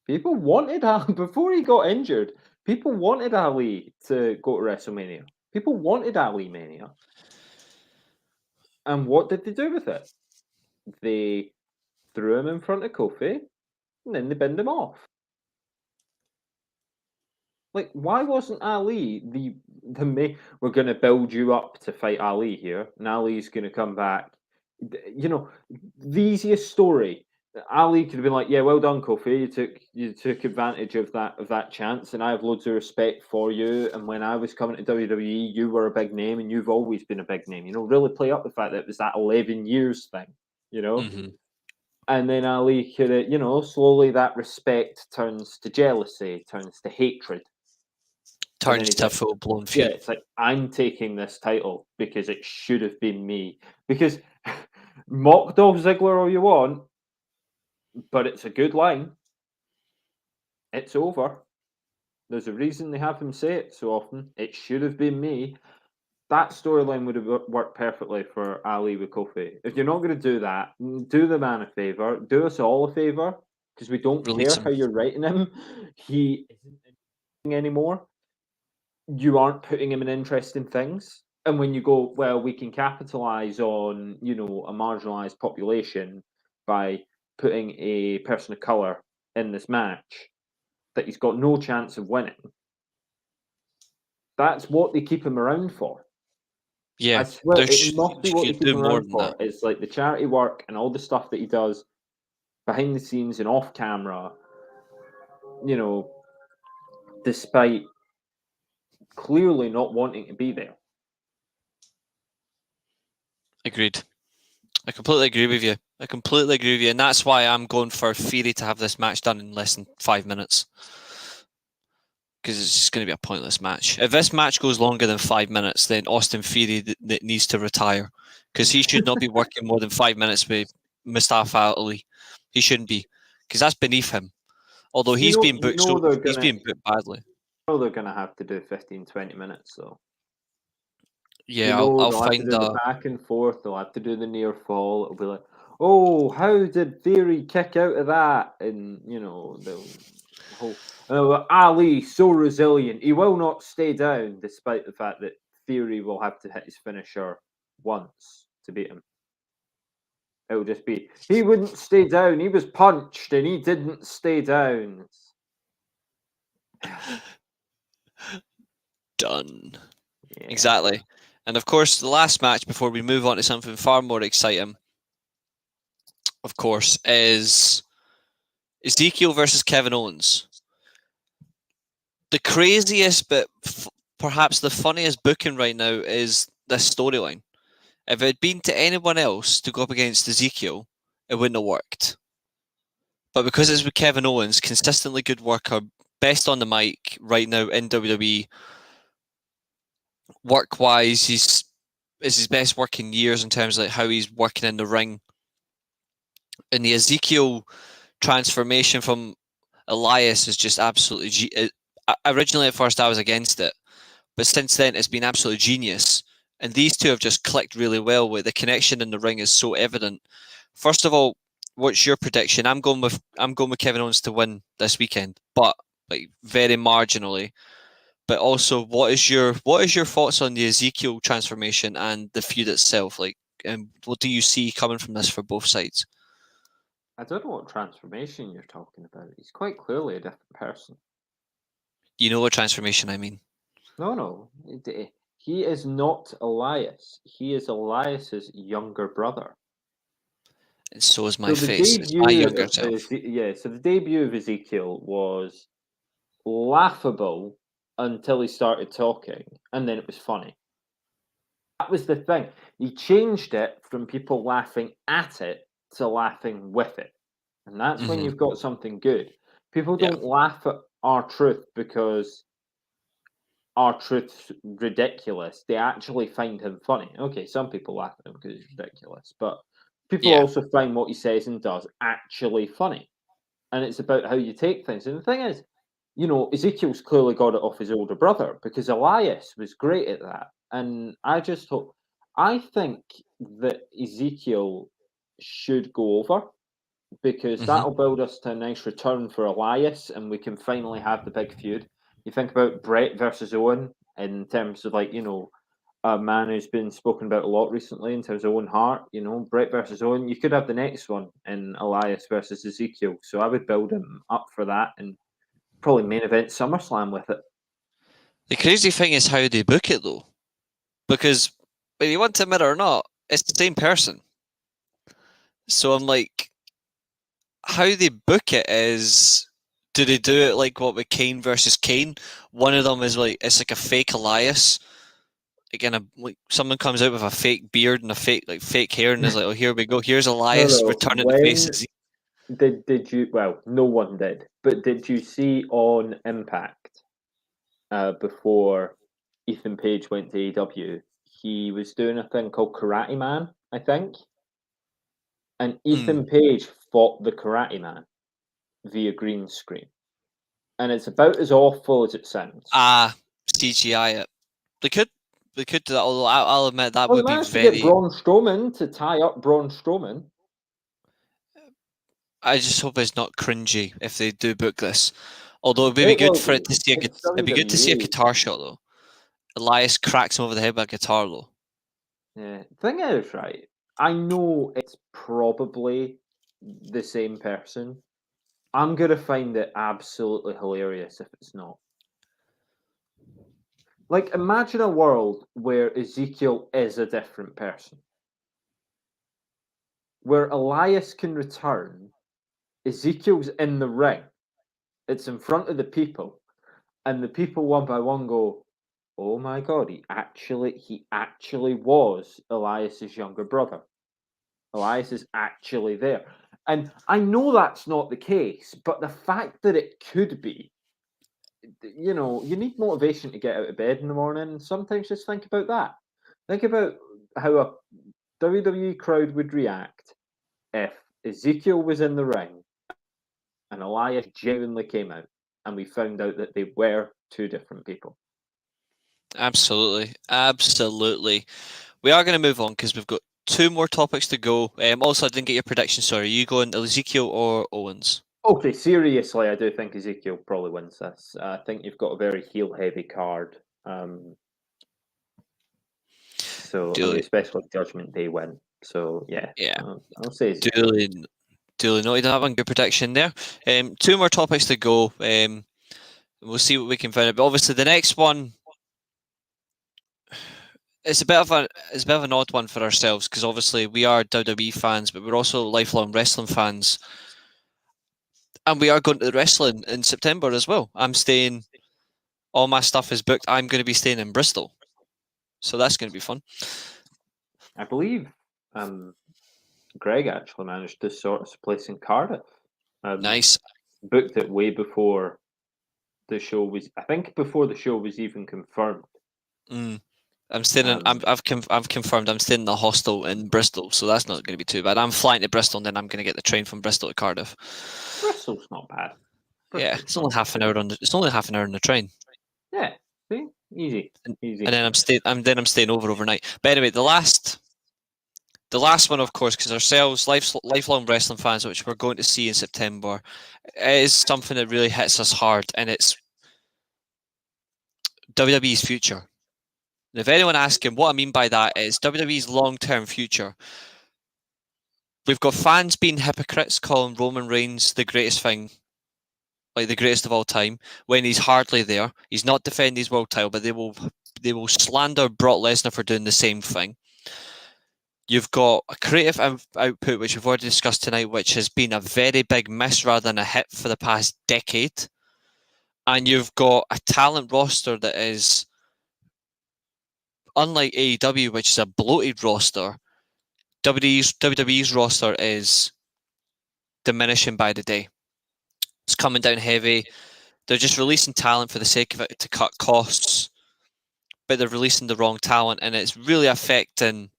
People wanted Ali before he got injured. People wanted Ali to go to WrestleMania. People wanted Ali Mania. And what did they do with it? They threw him in front of Kofi and then they binned him off. Like, why wasn't Ali we're going to build you up to fight Ali here, and Ali's going to come back? The easiest story. Ali could have been like, "Yeah, well done, Kofi. You took advantage of that chance, and I have loads of respect for you. And when I was coming to WWE, you were a big name, and you've always been a big name. Really play up the fact that it was that 11 years thing. You know." mm-hmm. And then Ali could have, slowly that respect turns to jealousy, turns to hatred. And then Turns he's to a like, full blown yeah, feud. it's like, I'm taking this title because it should have been me. Because mock Dolph Ziggler all you want, but it's a good line. It's over. There's a reason they have him say it so often. It should have been me. That storyline would have worked perfectly for Ali with Kofi. If you're not going to do that, do the man a favor. Do us all a favor because we don't Release care how him. you're writing him. He isn't anymore. You aren't putting him in interesting things. And when you go, well, we can capitalize on, a marginalized population by putting a person of color in this match that he's got no chance of winning. That's what they keep him around for. I Yeah, swear there it must be you what they could keep do him more around than for. that. It's like the charity work and all the stuff that he does behind the scenes and off camera, despite clearly not wanting to be there. Agreed. I completely agree with you. And that's why I'm going for Theory to have this match done in less than 5 minutes. Because it's just going to be a pointless match. If this match goes longer than 5 minutes, then Austin Theory needs to retire. Because he should not be working more than 5 minutes with Mustafa Ali. He shouldn't be. Because that's beneath him. Although he's being booked he's being booked badly. They're going to have to do 15, 20 minutes, though. Yeah, I'll find have to do the back and forth. They'll have to do the near fall. It'll be like, oh, how did Theory kick out of that? And the whole Ali so resilient. He will not stay down, despite the fact that Theory will have to hit his finisher once to beat him. It'll just be he wouldn't stay down. He was punched and he didn't stay down. Done. Yeah. Exactly. And of course, the last match before we move on to something far more exciting, of course, is Ezekiel versus Kevin Owens. The craziest, but perhaps the funniest booking right now is this storyline. If it had been to anyone else to go up against Ezekiel, it wouldn't have worked. But because it's with Kevin Owens, consistently good worker, best on the mic right now in WWE, work-wise, it's his best work in years in terms of like how he's working in the ring. And the Ezekiel transformation from Elias is just absolutely... Originally, at first, I was against it. But since then, it's been absolutely genius. And these two have just clicked really well. With the connection in the ring is so evident. First of all, what's your prediction? I'm going with Kevin Owens to win this weekend, but like very marginally. But also, what is your thoughts on the Ezekiel transformation and the feud itself? Like, what do you see coming from this for both sides? I don't know what transformation you're talking about. He's quite clearly a different person. You know what transformation I mean? No. He is not Elias. He is Elias's younger brother. And so is my face. It's my younger self. So the debut of Ezekiel was laughable until he started talking, and then it was funny. That was the thing. He changed it from people laughing at it to laughing with it. And that's when you've got something good. People don't laugh at R-Truth because R-Truth's ridiculous. They actually find him funny. Okay, some people laugh at him because he's ridiculous, but people also find what he says and does actually funny. And it's about how you take things. And the thing is, Ezekiel's clearly got it off his older brother because Elias was great at that. And I think that Ezekiel should go over because that'll build us to a nice return for Elias and we can finally have the big feud. You think about Brett versus Owen in terms of a man who's been spoken about a lot recently in terms of Owen Hart, Brett versus Owen. You could have the next one in Elias versus Ezekiel. So I would build him up for that and probably main event SummerSlam with it. The crazy thing is how they book it though. Because whether you want to admit it or not, it's the same person. So I'm like, how they book it is, do they do it like what with Kane versus Kane? One of them is like, it's like a fake Elias. Again, like someone comes out with a fake beard and a fake hair and is like, oh, here we go. Here's Elias returning to faces. Did you? Well, no one did. But did you see on Impact before Ethan Page went to AEW? He was doing a thing called Karate Man, I think. And Ethan Page fought the Karate Man via green screen. And it's about as awful as it sounds. CGI it. They could do that, although I'll admit that would be very... to get Braun Strowman to tie up Braun Strowman. I just hope it's not cringy if they do book this. Although it would be good for it to see it'd be good to see a guitar shot though. Elias cracks him over the head with a guitar though. Yeah. Thing is, right, I know it's probably the same person. I'm gonna find it absolutely hilarious if it's not. Like, imagine a world where Ezekiel is a different person. Where Elias can return, Ezekiel's in the ring. It's in front of the people. and the people one by one go, "Oh my God, he actually was Elias's younger brother. Elias is actually there." And I know that's not the case, but the fact that it could be, you know, you need motivation to get out of bed in the morning. And sometimes just think about that. Think about how a WWE crowd would react if Ezekiel was in the ring and Elias genuinely came out and we found out that they were two different people. Absolutely. We are going to move on because we've got 2 more topics to go. Also, I didn't get your prediction. Sorry, are you going Ezekiel or Owens? Okay, seriously, I do think Ezekiel probably wins this. I think you've got a very heel-heavy card. Especially Judgment Day win. So, yeah. I'll say Ezekiel. Duly noted that one. Good prediction there. 2 more topics to go. We'll see what we can find out. But obviously, the next one, it's a bit of an odd one for ourselves because obviously we are WWE fans, but we're also lifelong wrestling fans, and we are going to the wrestling in September as well. I'm staying. All my stuff is booked. I'm going to be staying in Bristol, so that's going to be fun. I believe Greg actually managed to sort us a place in Cardiff. Nice. Booked it way before the show was. I think before the show was even confirmed. I'm staying in, I've confirmed I'm staying in the hostel in Bristol, so that's not going to be too bad. I'm flying to Bristol and then I'm going to get the train from Bristol to Cardiff. Bristol's not bad. It's only half an hour on the train. Yeah, see, easy. And then I'm staying overnight. But anyway, the last one, of course, because ourselves, lifelong wrestling fans, which we're going to see in September, is something that really hits us hard, and it's WWE's future. And if anyone asks him, what I mean by that is WWE's long-term future. We've got fans being hypocrites, calling Roman Reigns the greatest thing, like the greatest of all time, when he's hardly there. He's not defending his world title, but they will slander Brock Lesnar for doing the same thing. You've got a creative output, which we've already discussed tonight, which has been a very big miss rather than a hit for the past decade. And you've got a talent roster that is, unlike AEW, which is a bloated roster, WWE's roster is diminishing by the day. It's coming down heavy. They're just releasing talent for the sake of it to cut costs, but they're releasing the wrong talent, and it's really affecting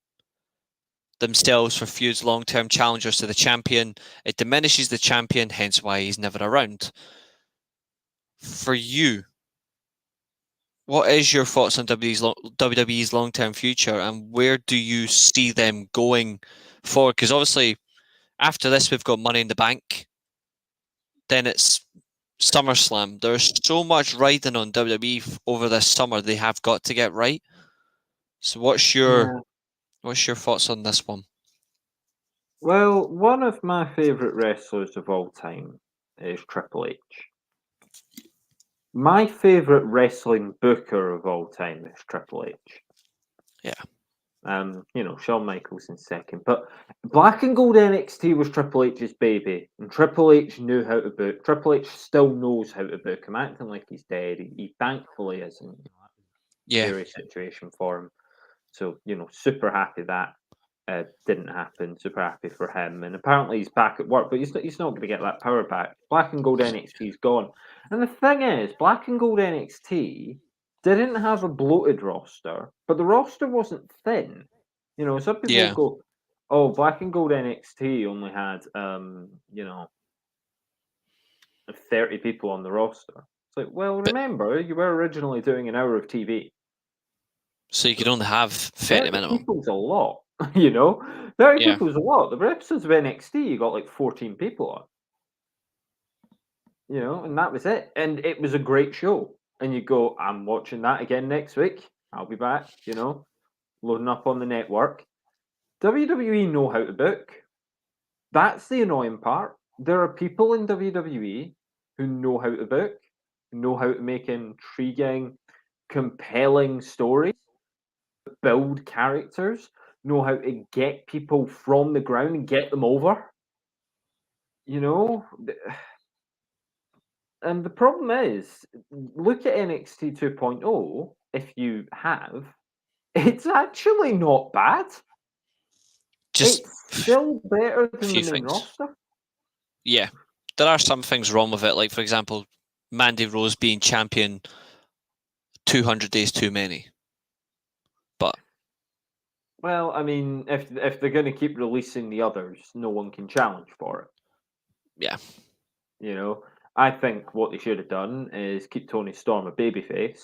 themselves for feuds, long-term challengers to the champion. It diminishes the champion, hence why he's never around. For you, what is your thoughts on WWE's long-term future, and where do you see them going forward? Because obviously, after this, we've got Money in the Bank. Then it's SummerSlam. There's so much riding on WWE over this summer. They have got to get right. So, what's your thoughts on this one? Well, one of my favourite wrestlers of all time is Triple H. My favourite wrestling booker of all time is Triple H. Yeah. Shawn Michaels in second. But Black and Gold NXT was Triple H's baby. And Triple H knew how to book. Triple H still knows how to book. I'm acting like he's dead. He thankfully isn't. Scary situation for him. So, super happy that didn't happen. Super happy for him. And apparently he's back at work, but he's not going to get that power back. Black and Gold NXT is gone. And the thing is, Black and Gold NXT didn't have a bloated roster, but the roster wasn't thin. Some people go, "Oh, Black and Gold NXT only had 30 people on the roster." It's like, well, remember, you were originally doing an hour of TV. So you could only have 30 minimum. People's a lot, 30 people's a lot. The episodes of NXT, you got like 14 people on. And that was it. And it was a great show. And you go, I'm watching that again next week. I'll be back, loading up on the network. WWE know how to book. That's the annoying part. There are people in WWE who know how to book, know how to make intriguing, compelling stories, build characters, know how to get people from the ground and get them over. And the problem is, look at NXT 2.0. If you have, it's actually not bad. Just It's still better a than the few main things. roster. Yeah, there are some things wrong with it. Like, for example, Mandy Rose being champion 200 days too many. But Well, I mean, if they're going to keep releasing the others, no one can challenge for it. yeah, You know, I think what they should have done is keep Tony Storm a babyface,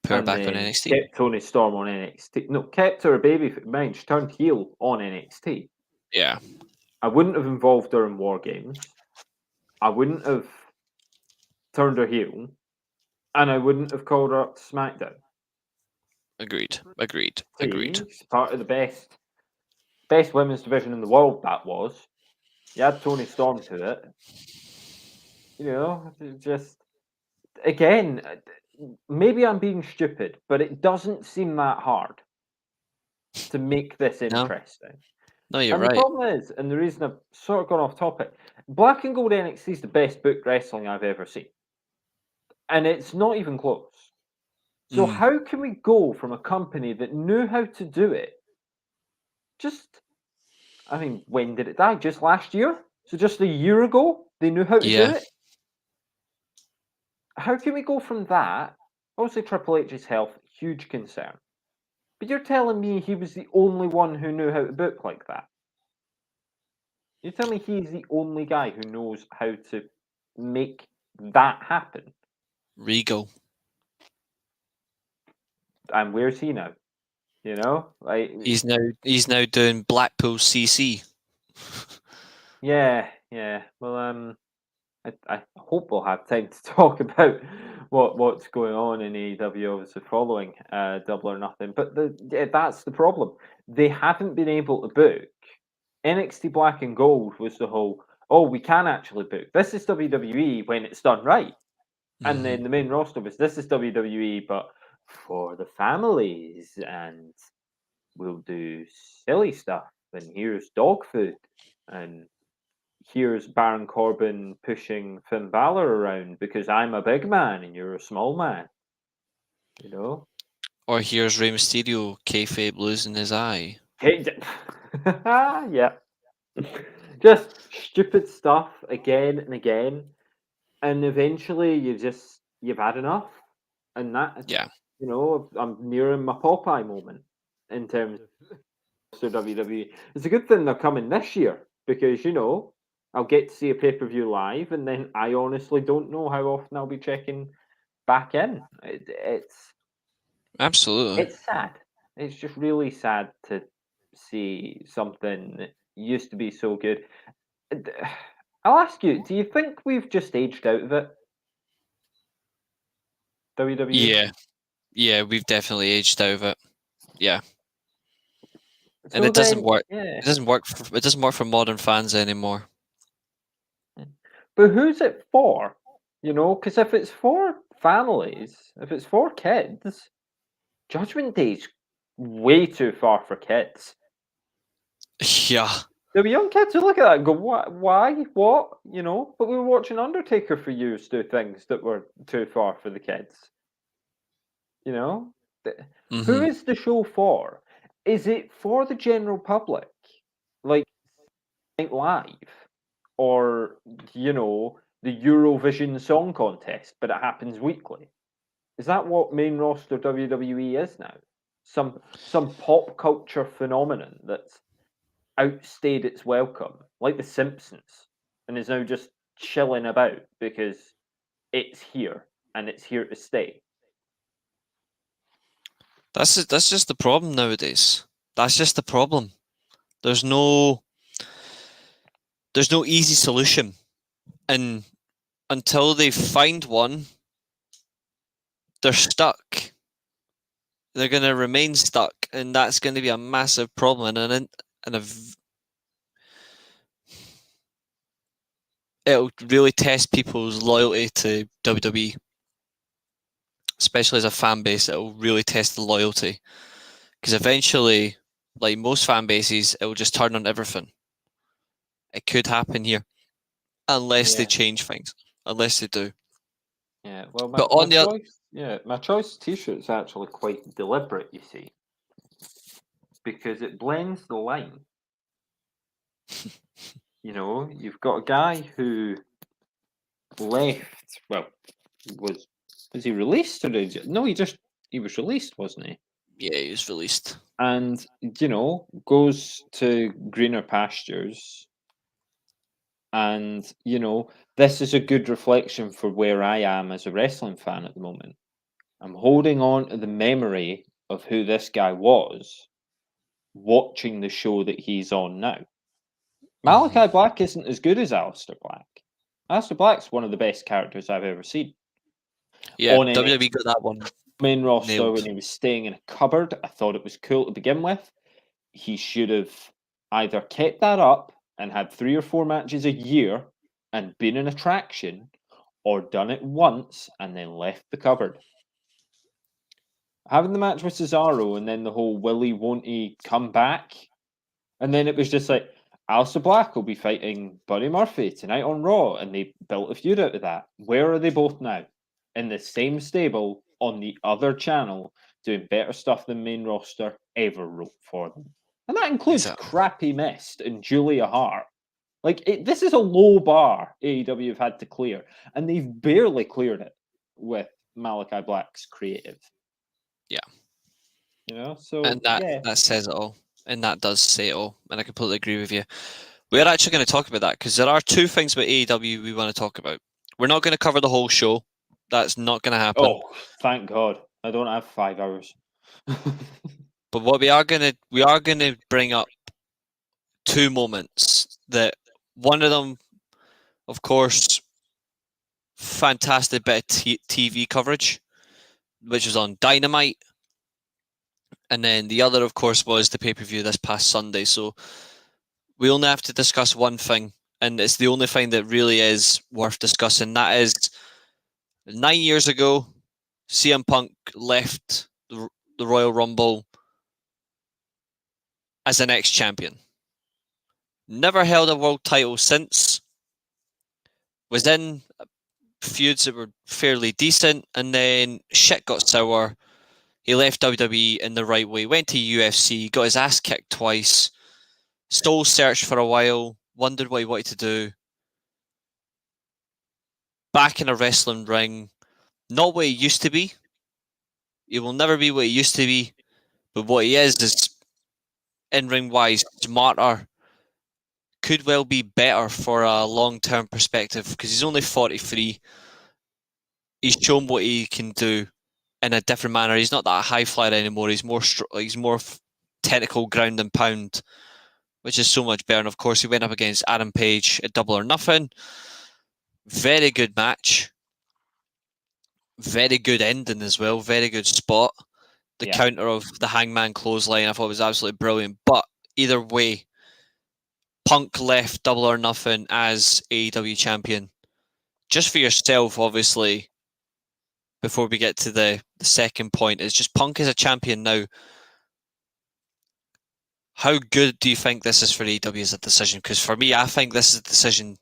put her and back on then NXT. kept Tony Storm on NXT. No, kept her a babyface. Mind, she turned heel on NXT. Yeah, I wouldn't have involved her in War Games. I wouldn't have turned her heel, and I wouldn't have called her up to SmackDown. agreed. She's part of the best women's division in the world. That was. You add Tony Storm to it. You know, just again, maybe I'm being stupid, but it doesn't seem that hard to make this No, interesting. no, you're And the right. problem is, and the reason I've sort of gone off topic, Black and Gold NXT is the best booked wrestling I've ever seen. And it's not even close. So how can we go from a company that knew how to do it? I mean, when did it die? Just last year? So just a year ago, they knew how to do Yeah, it? How can we go from that? Obviously, Triple H's health, huge concern. But you're telling me he was the only one who knew how to book like that? You're telling me he's the only guy who knows how to make that happen? Regal. And where's he now? You know, like He's now doing Blackpool CC. yeah. Well, I hope we'll have time to talk about what's going on in AEW, obviously following Double or Nothing. But that's the problem. They haven't been able to book. NXT Black and Gold was the whole, oh, we can actually book. This is WWE when it's done right. And then the main roster was, this is WWE, but for the families, and we'll do silly stuff. And here's dog food. And here's Baron Corbin pushing Finn Balor around because I'm a big man and you're a small man. You know? Or here's Rey Mysterio kayfabe losing his eye. Yeah. Just stupid stuff again and again. And eventually you've had enough. And that, Yeah, you know, I'm nearing my Popeye moment in terms of WWE. It's a good thing they're coming this year because, you know, I'll get to see a pay-per-view live, and then I honestly don't know how often I'll be checking back in. absolutely. It's sad. It's just really sad to see something that used to be so good. I'll ask you, do you think we've just aged out of it? WWE? Yeah, we've definitely aged out of it. Yeah, and So it doesn't then, work. yeah. It doesn't work. It doesn't work for modern fans anymore. But who's it for? You know, because if it's for families, if it's for kids, Judgment Day's way too far for kids. Yeah, There'll be young kids who look at that and go, "What? Why? What?" You know. But we were watching Undertaker for years do things that were too far for the kids. You know, who is the show for? Is it for the general public, like Night Live, or you know the Eurovision Song Contest, but it happens weekly? Is that what main roster WWE is now? Some pop culture phenomenon that's outstayed its welcome, like The Simpsons, and is now just chilling about because it's here and it's here to stay. that's just the problem nowadays. That's just the problem. There's no easy solution, and until they find one, they're stuck. They're going to remain stuck, and that's going to be a massive problem. It'll really test people's loyalty to WWE, especially as a fan base. It'll really test the loyalty because eventually, like most fan bases, it will just turn on everything. It could happen here unless they Yeah. change things. unless they do. Yeah, well, But on the my choice T-shirt is actually quite deliberate. You see, because it blends the line. You know, you've got a guy who left. Well, was he released or did no? He was released, wasn't he? yeah, he was released. And goes to greener pastures. And this is a good reflection for where I am as a wrestling fan at the moment. I'm holding on to the memory of who this guy was, watching the show that he's on now. Malachi Black isn't as good as Aleister Black. Aleister Black's one of the best characters I've ever seen. Yeah, On WWE got that one main roster nailed. when he was staying in a cupboard, I thought it was cool to begin with. He should have either kept that up and had 3 or 4 matches a year and been an attraction, or done it once and then left the cupboard. Having the match with Cesaro and then the whole won't he come back? And then it was just like, Aleister Black will be fighting Buddy Murphy tonight on Raw, and they built a feud out of that. Where are they both now? In the same stable on the other channel, doing better stuff than main roster ever wrote for them. And that includes crappy Mist and Julia Hart. Like, this is a low bar AEW have had to clear, and they've barely cleared it with Malachi Black's creative. Yeah. So and that says it all. And that does say it all. And I completely agree with you. We're actually going to talk about that because there are 2 things about AEW we want to talk about. We're not going to cover the whole show. That's not going to happen. Oh, thank God. I don't have 5 hours. But what we are going to bring up 2 moments that one of them, of course, fantastic bit of TV coverage, which was on Dynamite. And then the other, of course, was the pay-per-view this past Sunday. So we only have to discuss one thing, and it's the only thing that really is worth discussing. That is 9 years ago, CM Punk left the Royal Rumble as an ex-champion. Never held a world title since. Was in feuds that were fairly decent, and then shit got sour. He left WWE in the right way, went to UFC, got his ass kicked twice, soul searched for a while, wondered what he wanted to do. Back in a wrestling ring, not what he used to be. He will never be what he used to be, but what he is in-ring wise, smarter, could well be better for a long-term perspective because he's only 43. He's shown what he can do in a different manner. He's not that high flyer anymore. He's more technical ground and pound, which is so much better. And of course, he went up against Adam Page at Double or Nothing. Very good match. Very good ending as well. Very good spot. The counter of the Hangman clothesline I thought was absolutely brilliant. But either way, Punk left Double or Nothing as AEW champion. Just for yourself, obviously, before we get to the second point, is just Punk is a champion now. How good do you think this is for AEW as a decision? Because for me, I think this is a decision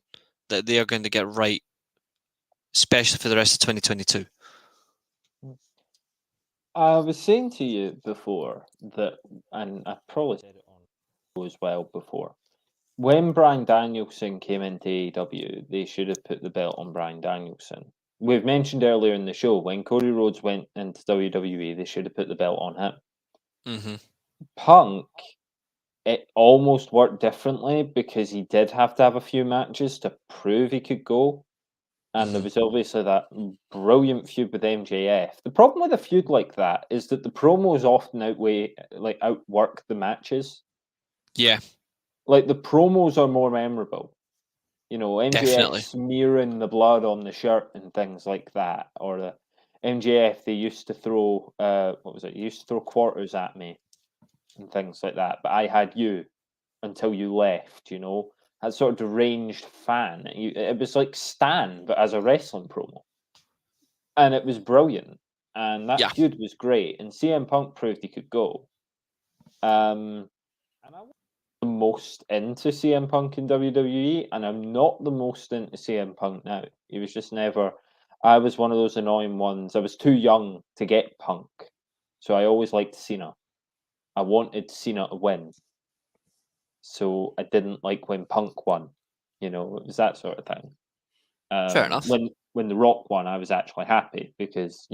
that they are going to get right, especially for the rest of 2022. I was saying to you before that, and I probably said it on as well before, when Bryan Danielson came into AEW, they should have put the belt on Bryan Danielson. We've mentioned earlier in the show, when Cody Rhodes went into WWE, they should have put the belt on him. Mm-hmm. Punk, it almost worked differently because he did have to have a few matches to prove he could go. And there was obviously that brilliant feud with MJF. The problem with a feud like that is that the promos often outwork the matches. Yeah. Like, the promos are more memorable. MJF Definitely smearing the blood on the shirt and things like that. Or the MJF, they used to throw, He used to throw quarters at me and things like that. But I had you until you left, That sort of deranged fan. It was like Stan, but as a wrestling promo. And it was brilliant. And that feud was great. And CM Punk proved he could go. And I want the most into CM Punk in WWE, and I'm not the most into CM Punk now. He was just never. I was one of those annoying ones. I was too young to get Punk, so I always liked Cena. I wanted Cena to win, so I didn't like when Punk won. It was that sort of thing. Fair enough. When The Rock won, I was actually happy because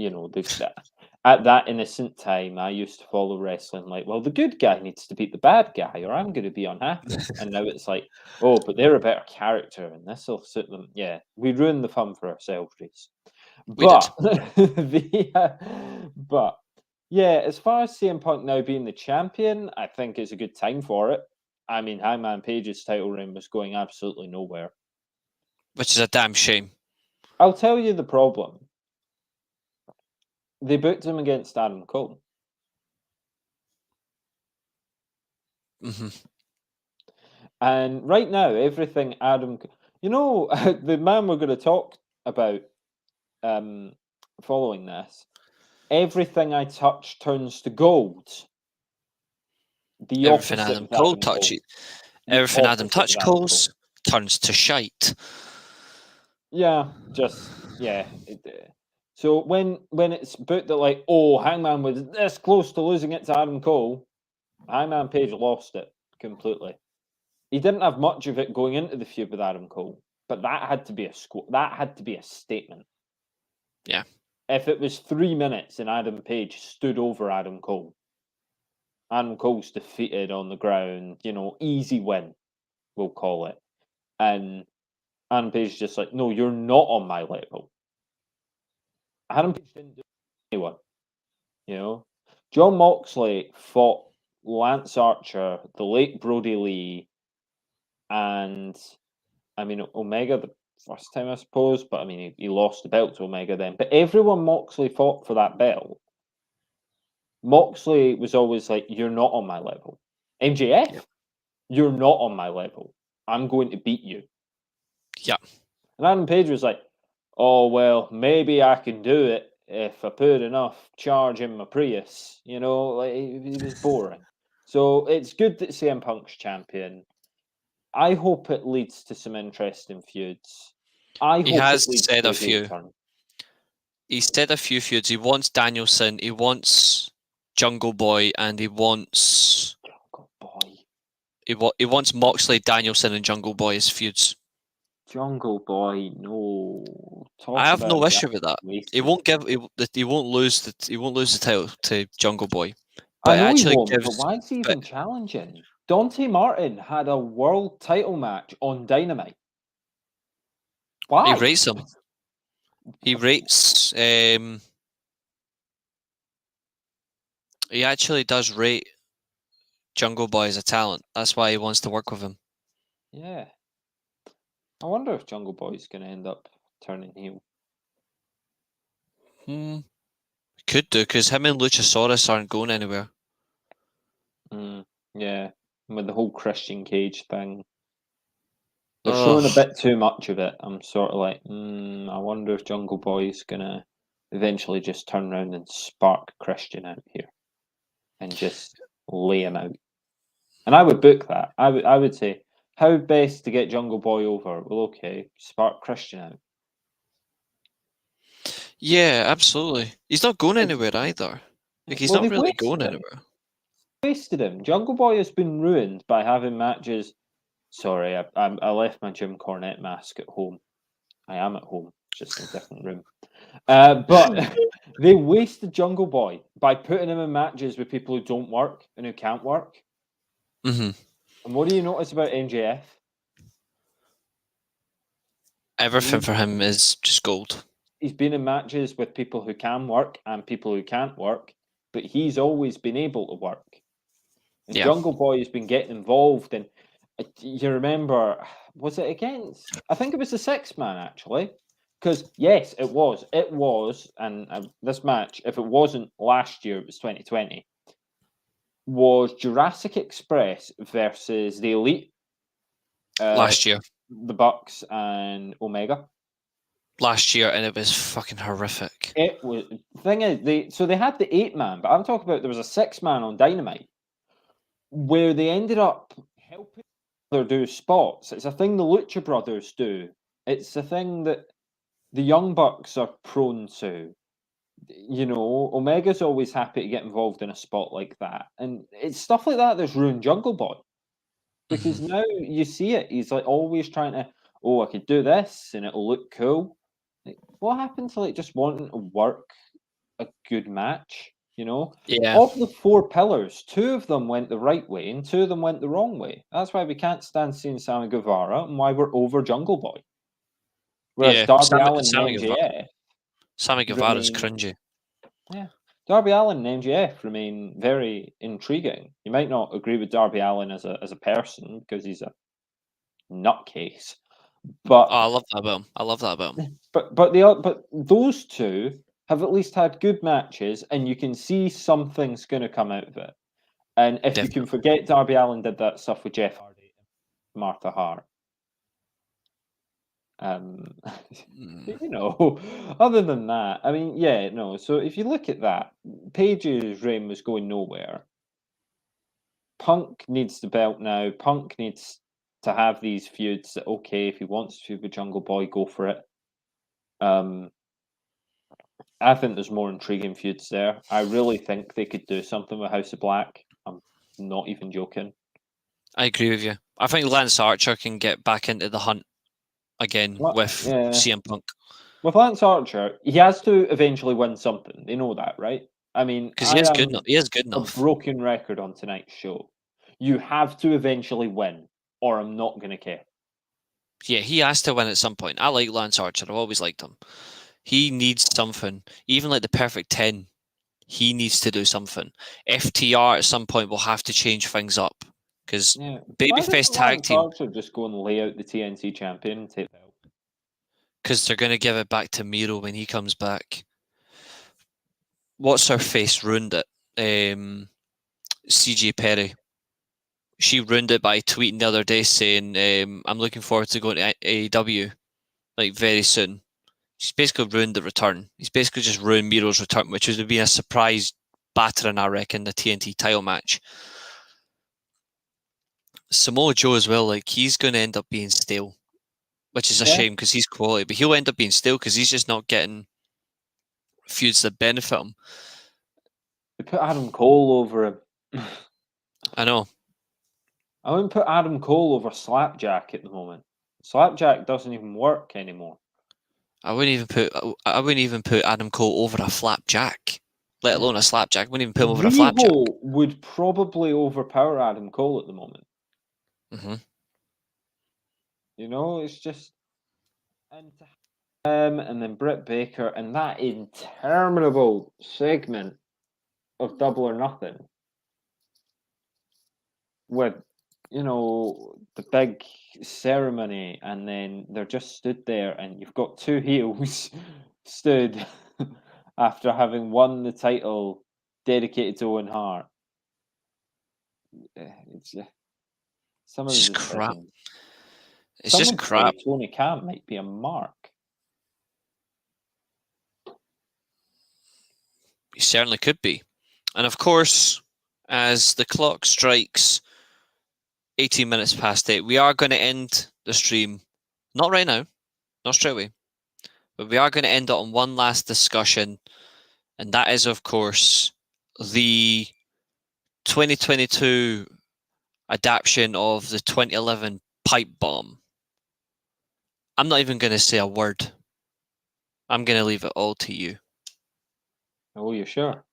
at that innocent time, I used to follow wrestling like, well, the good guy needs to beat the bad guy, or I'm going to be unhappy. And now it's like, oh, but they're a better character, and this will suit them. Yeah, we ruined the fun for ourselves, Reece. We did. But yeah, as far as CM Punk now being the champion, I think it's a good time for it. I mean, Hangman Page's title reign was going absolutely nowhere. Which is a damn shame. I'll tell you the problem. They booked him against Adam Cole. Mm-hmm. And right now, everything the man we're going to talk about following this, everything I touch turns to gold. The Everything opposite Adam of Cole Adam Cole. touches, everything Adam touch calls turns to shite. Yeah, So when it's booked that like, oh, Hangman was this close to losing it to Adam Cole, Hangman Page lost it completely. He didn't have much of it going into the feud with Adam Cole, but that had to be a statement. Yeah. If it was 3 minutes and Adam Page stood over Adam Cole, Adam Cole's defeated on the ground, easy win, we'll call it. And Adam Page just like, no, you're not on my level. Adam Page didn't do anyone, John Moxley fought Lance Archer, the late Brody Lee, and I mean Omega the first time, I suppose, but I mean he lost the belt to Omega then. But everyone Moxley fought for that belt, Moxley was always like, you're not on my level. MJF, you're not on my level. I'm going to beat you. Yeah. And Adam Page was like, oh, well, maybe I can do it if I put enough charge in my Prius. He was boring. So it's good that CM Punk's champion. I hope it leads to some interesting feuds. He has said a few. He's said a few feuds. He wants Danielson, he wants Jungle Boy, and he wants Jungle Boy. He wants Moxley, Danielson, and Jungle Boy as feuds. Jungle Boy, no. I have no issue with that. He won't lose the title to Jungle Boy. But I know he won't, but why is he even challenging? Dante Martin had a world title match on Dynamite. Why? He rates him. He rates. He actually does rate Jungle Boy as a talent. That's why he wants to work with him. Yeah. I wonder if Jungle Boy's going to end up turning heel. Could do, because him and Luchasaurus aren't going anywhere. Yeah. With the whole Christian Cage thing. They're showing a bit too much of it. I'm sort of like, I wonder if Jungle Boy's going to eventually just turn around and spark Christian out here. And just lay him out. And I would book that. I would say, how best to get Jungle Boy over? Well, okay, spark Christian out. Yeah, absolutely. He's not going anywhere either. He's not really going anywhere. Wasted him. Jungle Boy has been ruined by having matches. Sorry, I left my Jim Cornette mask at home. I am at home, just in a different room. But they wasted Jungle Boy by putting him in matches with people who don't work and who can't work. Mm-hmm. And what do you notice about MJF? Everything for him is just gold. He's been in matches with people who can work and people who can't work, but he's always been able to work. And Jungle Boy has been getting involved in. You remember, was it against? I think it was the 6-man actually. Because yes, it was. It was, and this match, if it wasn't last year, it was 2020. Was Jurassic Express versus the Elite last year? The Bucks and Omega. Last year, and it was fucking horrific. It was. The thing is, they had the 8-man, but I'm talking about there was a 6-man on Dynamite where they ended up helping each other do spots. It's a thing the Lucha Brothers do. It's a thing that the Young Bucks are prone to. You know, Omega's always happy to get involved in a spot like that. And it's stuff like that that's ruined Jungle Boy. Because now you see it. He's like always trying to, oh, I could do this and it'll look cool. Like, what happened to like just wanting to work a good match? You know? Yeah. Of the 4 pillars, 2 of them went the right way and 2 of them went the wrong way. That's why we can't stand seeing Sammy Guevara and why we're over Jungle Boy. Whereas Darby Allin and MJF Sammy Guevara's remain, cringy. yeah, Darby Allin and MJF remain very intriguing. You might not agree with Darby Allin as a person because he's a nutcase, but Oh, I love that about him. I love that about him. but those 2 have at least had good matches, and you can see something's going to come out of it. And if you can forget Darby Allin did that stuff with Jeff Hardy and Martha Hart. You know, other than that, I mean, yeah, no. So if you look at that, Paige's reign was going nowhere. Punk needs the belt now. Punk needs to have these feuds. That, okay, if he wants to feud with Jungle Boy, go for it. I think there's more intriguing feuds there. I really think they could do something with House of Black. I'm not even joking. I agree with you. I think Lance Archer can get back into the hunt again with CM Punk. With Lance Archer, he has to eventually win something. They know that, right? I mean, because he is good enough. He is good a enough. broken record on tonight's show. You have to eventually win, or I'm not going to care. Yeah, he has to win at some point. I like Lance Archer. I've always liked him. He needs something. Even like the Perfect 10, he needs to do something. FTR at some point will have to change things up because babyface tag team. Archer just go and lay out the TNT champion and take the belt. Because they're going to give it back to Miro when he comes back. What's her face ruined it? CJ Perry. She ruined it by tweeting the other day saying, I'm looking forward to going to AEW like very soon. She's basically ruined the return. He's basically just ruined Miro's return, which would have been a surprise battering, I reckon, the TNT title match. Samoa Joe as well, like he's going to end up being stale, which is a shame because he's quality, but he'll end up being stale because he's just not getting feuds that benefit him. They put Adam Cole over him. I know. I wouldn't put Adam Cole over Slapjack at the moment. Slapjack doesn't even work anymore. I wouldn't even put Adam Cole over a Flapjack, let alone a Slapjack. I wouldn't even put him over a Flapjack. Would probably overpower Adam Cole at the moment. Mm-hmm. You know, it's just and then Britt Baker and that interminable segment of Double or Nothing with, you know, the big ceremony, and then they're just stood there, and you've got 2 heels stood after having won the title dedicated to Owen Hart. It's some of It's just crap. It's just crap. Tony Khan might be a mark. He certainly could be. And of course, as the clock strikes 18 minutes past 8, we are going to end the stream. Not right now, not straight away. But we are going to end it on one last discussion. And that is, of course, the 2022 adaptation of the 2011 pipe bomb. I'm not even going to say a word. I'm going to leave it all to you. Oh, you're sure?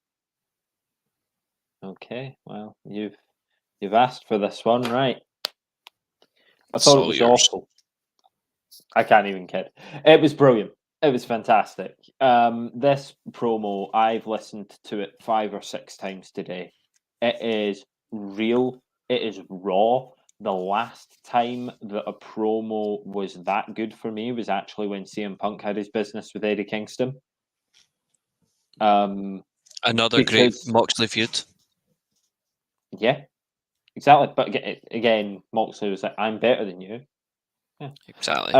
Okay, well, you've asked for this one, right? I thought it was awful. I can't even kid. It was brilliant. It was fantastic. This promo, I've listened to it 5 or 6 times today. It is real. It is raw. The last time that a promo was that good for me was actually when CM Punk had his business with Eddie Kingston. Another great Moxley feud. Yeah, exactly. But again, Moxley was like, "I'm better than you." Yeah, exactly.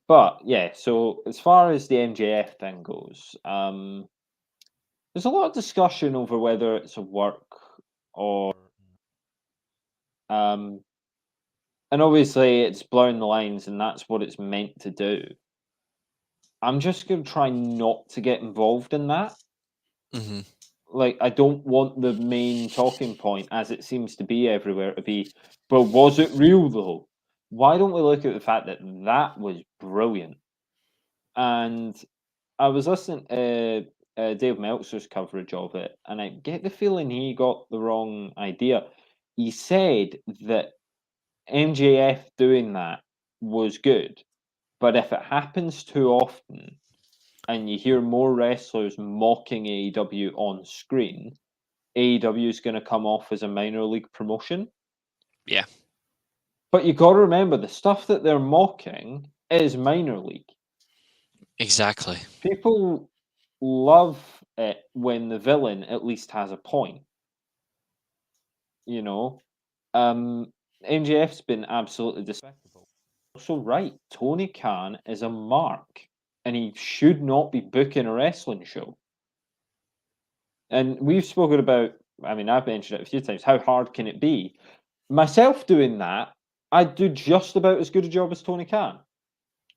But yeah, so as far as the MJF thing goes, there's a lot of discussion over whether it's a work or And obviously it's blurring the lines, and that's what it's meant to do. I'm just going to try not to get involved in that. Mm-hmm. Like, I don't want the main talking point, as it seems to be everywhere, to be, but was it real though? Why don't we look at the fact that that was brilliant? And I was listening to Dave Meltzer's coverage of it, and I get the feeling he got the wrong idea. He said that MJF doing that was good, but if it happens too often and you hear more wrestlers mocking AEW on screen, AEW is going to come off as a minor league promotion. Yeah. But you got to remember, the stuff that they're mocking is minor league. Exactly. People love it when the villain at least has a point. You know, MJF's been absolutely despicable. Also, right, Tony Khan is a mark, and he should not be booking a wrestling show. And we've spoken about, I mean, I've mentioned it a few times, how hard can it be? Myself doing that, I'd do just about as good a job as Tony Khan.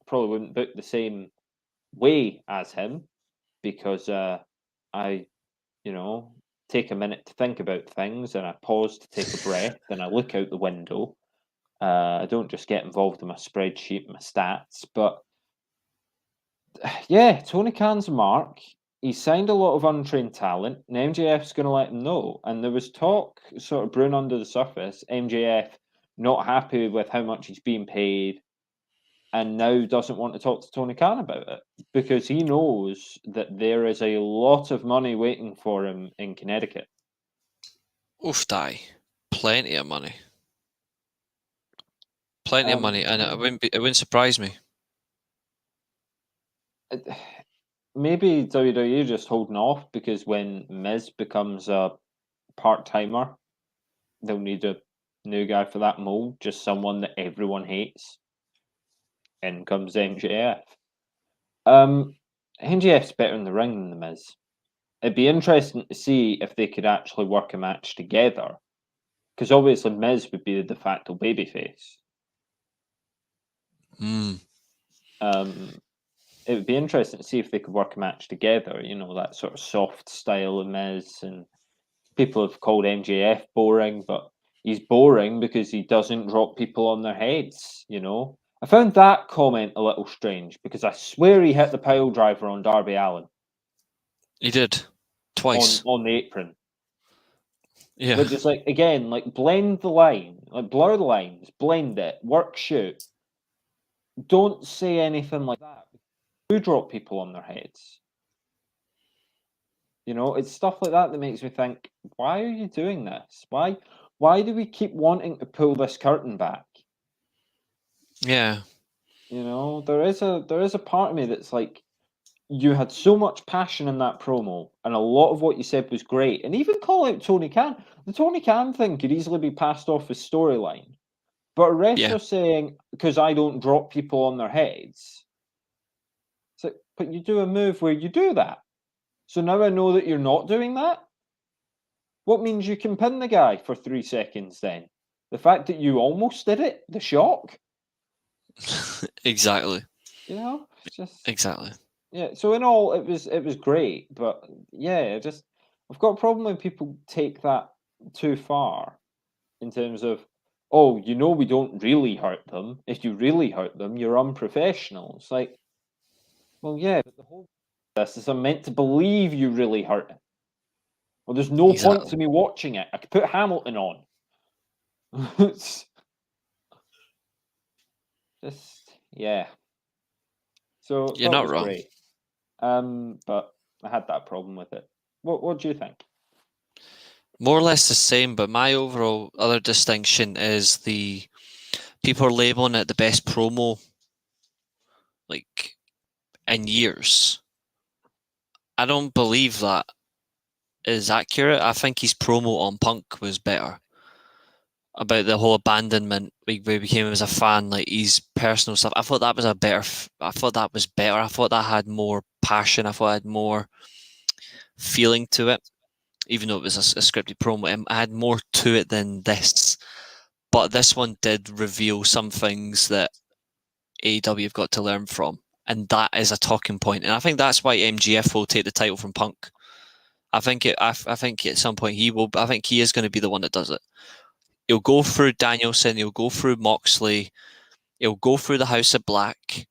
Probably wouldn't book the same way as him because I, take a minute to think about things and I pause to take a breath and I look out the window. I don't just get involved in my spreadsheet, my stats, but yeah, Tony Khan's a mark. He signed a lot of untrained talent, and MJF's going to let him know. And there was talk sort of brewing under the surface, MJF not happy with how much he's being paid, and now doesn't want to talk to Tony Khan about it because he knows that there is a lot of money waiting for him in Connecticut. Oof, die. Plenty of money. Plenty of money, and it wouldn't surprise me. Maybe WWE just holding off because when Miz becomes a part-timer, they'll need a new guy for that mold, just someone that everyone hates. In comes MJF. MJF's better in the ring than the Miz. It'd be interesting to see if they could actually work a match together, because obviously Miz would be the de facto babyface. It would be interesting to see if they could work a match together. You know, that sort of soft style of Miz, and people have called MJF boring, but he's boring because he doesn't drop people on their heads. You know, I found that comment a little strange because I swear he hit the pile driver on Darby Allin. He did twice on the apron. Yeah, Which is like, again, like blend the line, like blur the lines, blend it, work shoot. Don't say anything like that. Do drop people on their heads. You know, it's stuff like that that makes me think, why are you doing this? Why do we keep wanting to pull this curtain back? Yeah. You know, there is a part of me that's like, you had so much passion in that promo, and a lot of what you said was great. And even call out Tony Khan. The Tony Khan thing could easily be passed off as storyline. But a wrestler saying, because I don't drop people on their heads. It's like, but you do a move where you do that. So now I know that you're not doing that. What means you can pin the guy for 3 seconds then? The fact that you almost did it, the shock. Exactly. You know, it's just exactly. Yeah. So in all, it was great, but yeah, I've got a problem when people take that too far in terms of, oh, you know, we don't really hurt them. If you really hurt them, you're unprofessional. It's like, well, yeah, but the whole this is I'm meant to believe you really hurt him. Well, there's no point to me watching it. I could put Hamilton on. It's just yeah. So you're not wrong. Great. But I had that problem with it. What do you think? More or less the same, but my overall other distinction is the people are labeling it the best promo like in years. I don't believe that is accurate. I think his promo on Punk was better. About the whole abandonment, we became as a fan, like his personal stuff. I thought that was better. I thought that had more passion. I thought it had more feeling to it, even though it was a scripted promo. It had more to it than this. But this one did reveal some things that AEW have got to learn from, and that is a talking point. And I think that's why MJF will take the title from Punk. I think at some point he will. I think he is going to be the one that does it. He'll go through Danielson. He'll go through Moxley. He'll go through the House of Black,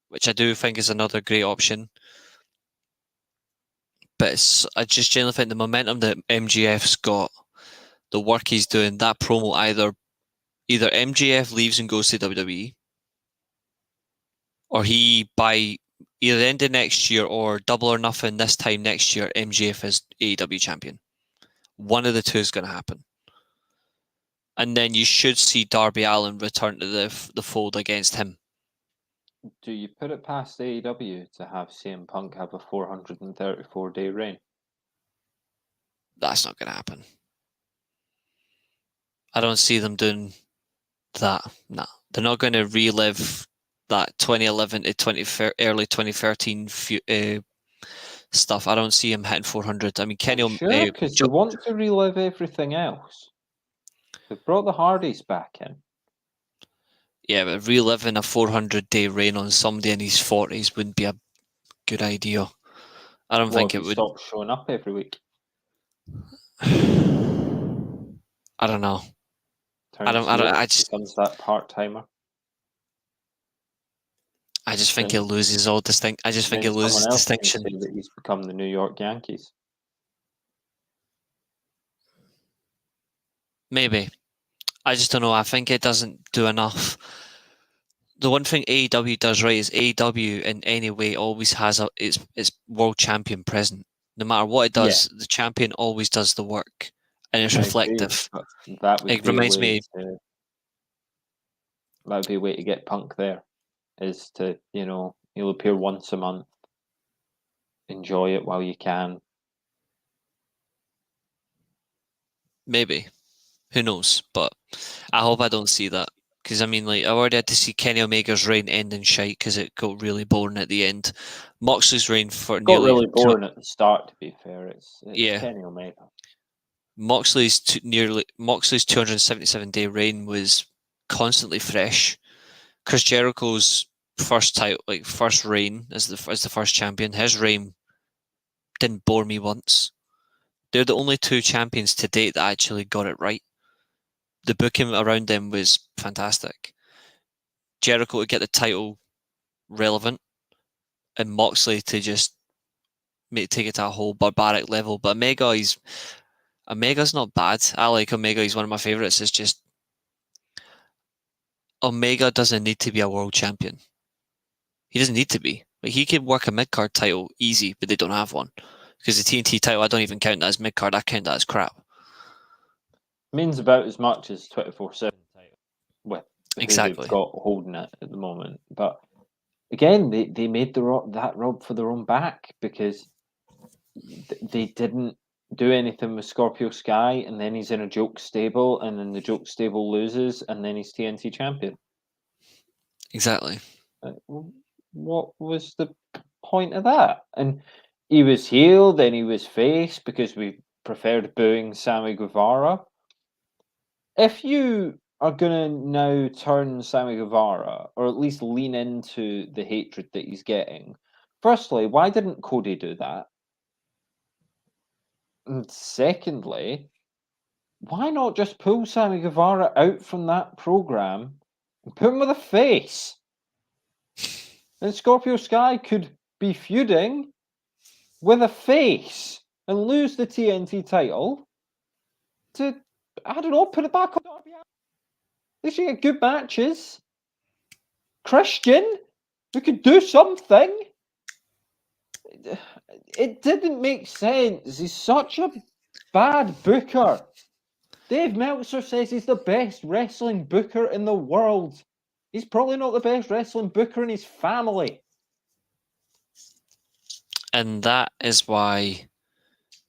which I do think is another great option. But I just generally think the momentum that MJF's got, the work he's doing, that promo, either MJF leaves and goes to WWE, or he, by either the end of next year or Double or Nothing this time next year, MJF is AEW champion. One of the two is going to happen. And then you should see Darby Allin return to the fold against him. Do you put it past AEW to have CM Punk have a 434-day reign? That's not going to happen. I don't see them doing that. No, they're not going to relive that 2011 to early 2013 stuff. I don't see him hitting 400. I mean, Kenny... Sure, because they want to relive everything else. They've brought the Hardys back in. Yeah, but reliving a 400-day reign on somebody in his 40s wouldn't be a good idea. I don't think it would. Stop showing up every week. I don't know. I just becomes that part-timer. I just think he loses all distinct. I just think he loses distinction. That he's become the New York Yankees. Maybe. I just don't know. I think it doesn't do enough. The one thing AEW does right is AEW in any way always has its world champion present. No matter what it does, the champion always does the work, and it's reflective. That would it reminds me. That would be a way to get Punk there, is to, he'll appear once a month. Enjoy it while you can. Maybe. Who knows? But I hope I don't see that. Because, I mean, I already had to see Kenny Omega's reign end in shite because it got really boring at the end. Moxley's reign got really boring at the start, to be fair. It's Kenny Omega. Moxley's 277-day reign was constantly fresh. Chris Jericho's first reign as the first champion, his reign didn't bore me once. They're the only two champions to date that actually got it right. The booking around them was fantastic. Jericho to get the title relevant, and Moxley to just take it to a whole barbaric level. But Omega's not bad. I like Omega. He's one of my favorites. It's just Omega doesn't need to be a world champion. He doesn't need to be. He could work a mid-card title easy, but they don't have one. Because the TNT title, I don't even count that as mid-card. I count that as crap. Means about as much as 24/7 title with exactly who they've got holding it at the moment. But again, they made that rub for their own back, because they didn't do anything with Scorpio Sky, and then he's in a joke stable, and then the joke stable loses, and then he's TNT champion. Exactly. What was the point of that? And he was heel, then he was face, because we preferred booing Sammy Guevara. If you are going to now turn Sammy Guevara, or at least lean into the hatred that he's getting, firstly, why didn't Cody do that? And secondly, why not just pull Sammy Guevara out from that program and put him with a face? And Scorpio Sky could be feuding with a face and lose the TNT title to, I don't know, put it back on Darby Allin. They should get good matches. Christian, we could do something. It didn't make sense. He's such a bad booker. Dave Meltzer says he's the best wrestling booker in the world. He's probably not the best wrestling booker in his family. And that is why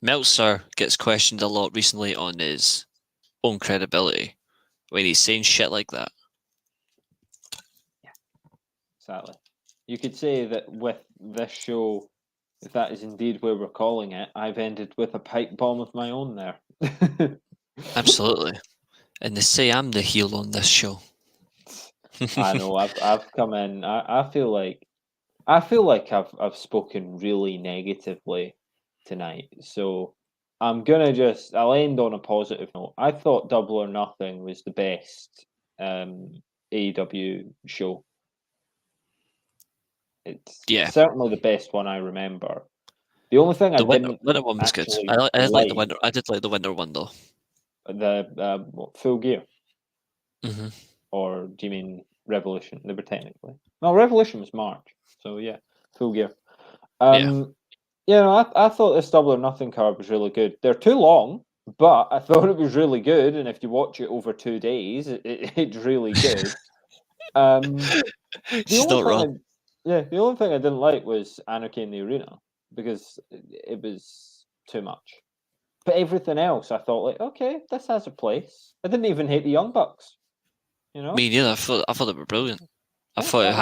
Meltzer gets questioned a lot recently on his own credibility when he's saying shit like that. Yeah, exactly. You could say that with this show, if that is indeed where we're calling it, I've ended with a pipe bomb of my own there. Absolutely. And they say I'm the heel on this show. I know. I've come in. I feel like I've spoken really negatively tonight. So I'll end on a positive note. I thought Double or Nothing was the best AEW show. It's Yeah. certainly the best one I remember. The only thing I The winter didn't one was good. actually I did like the like winter. I did like the winter one though. Full Gear, Hmm. or do you mean Revolution? They were technically, no, Revolution was March, so yeah, Full Gear. Yeah. I thought this Double or Nothing card was really good. They're too long, but I thought it was really good. And if you watch it over 2 days, it's really good. The She's only not wrong. thing, the only thing I didn't like was Anarchy in the Arena because it was too much. But everything else, I thought like, okay, this has a place. I didn't even hate the Young Bucks. You know, Me neither. I thought they were brilliant. I yeah, thought fine.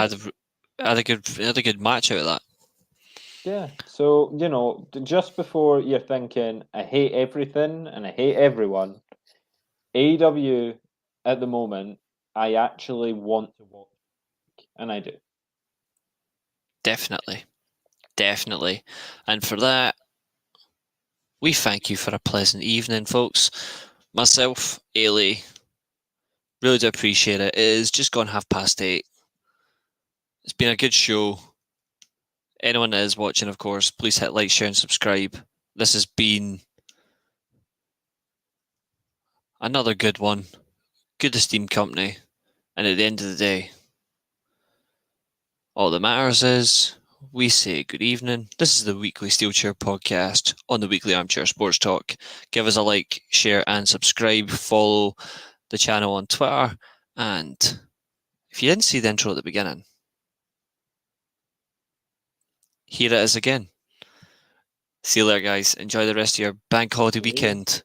it had a good match out of that. Yeah. So just before you're thinking, I hate everything and I hate everyone. AEW at the moment, I actually want to watch, and I do. Definitely. Definitely. And for that, we thank you for a pleasant evening, folks. Myself, Eilidh, really do appreciate it. It is just gone 8:30. It's been a good show. Anyone that is watching, of course, please hit like, share, and subscribe. This has been another good one. Good esteemed company. And at the end of the day, all that matters is we say good evening. This is the weekly Steelchair podcast on the weekly Armchair Sports Talk. Give us a like, share, and subscribe. Follow the channel on Twitter. And if you didn't see the intro at the beginning, here it is again. See you later, guys. Enjoy the rest of your bank holiday weekend.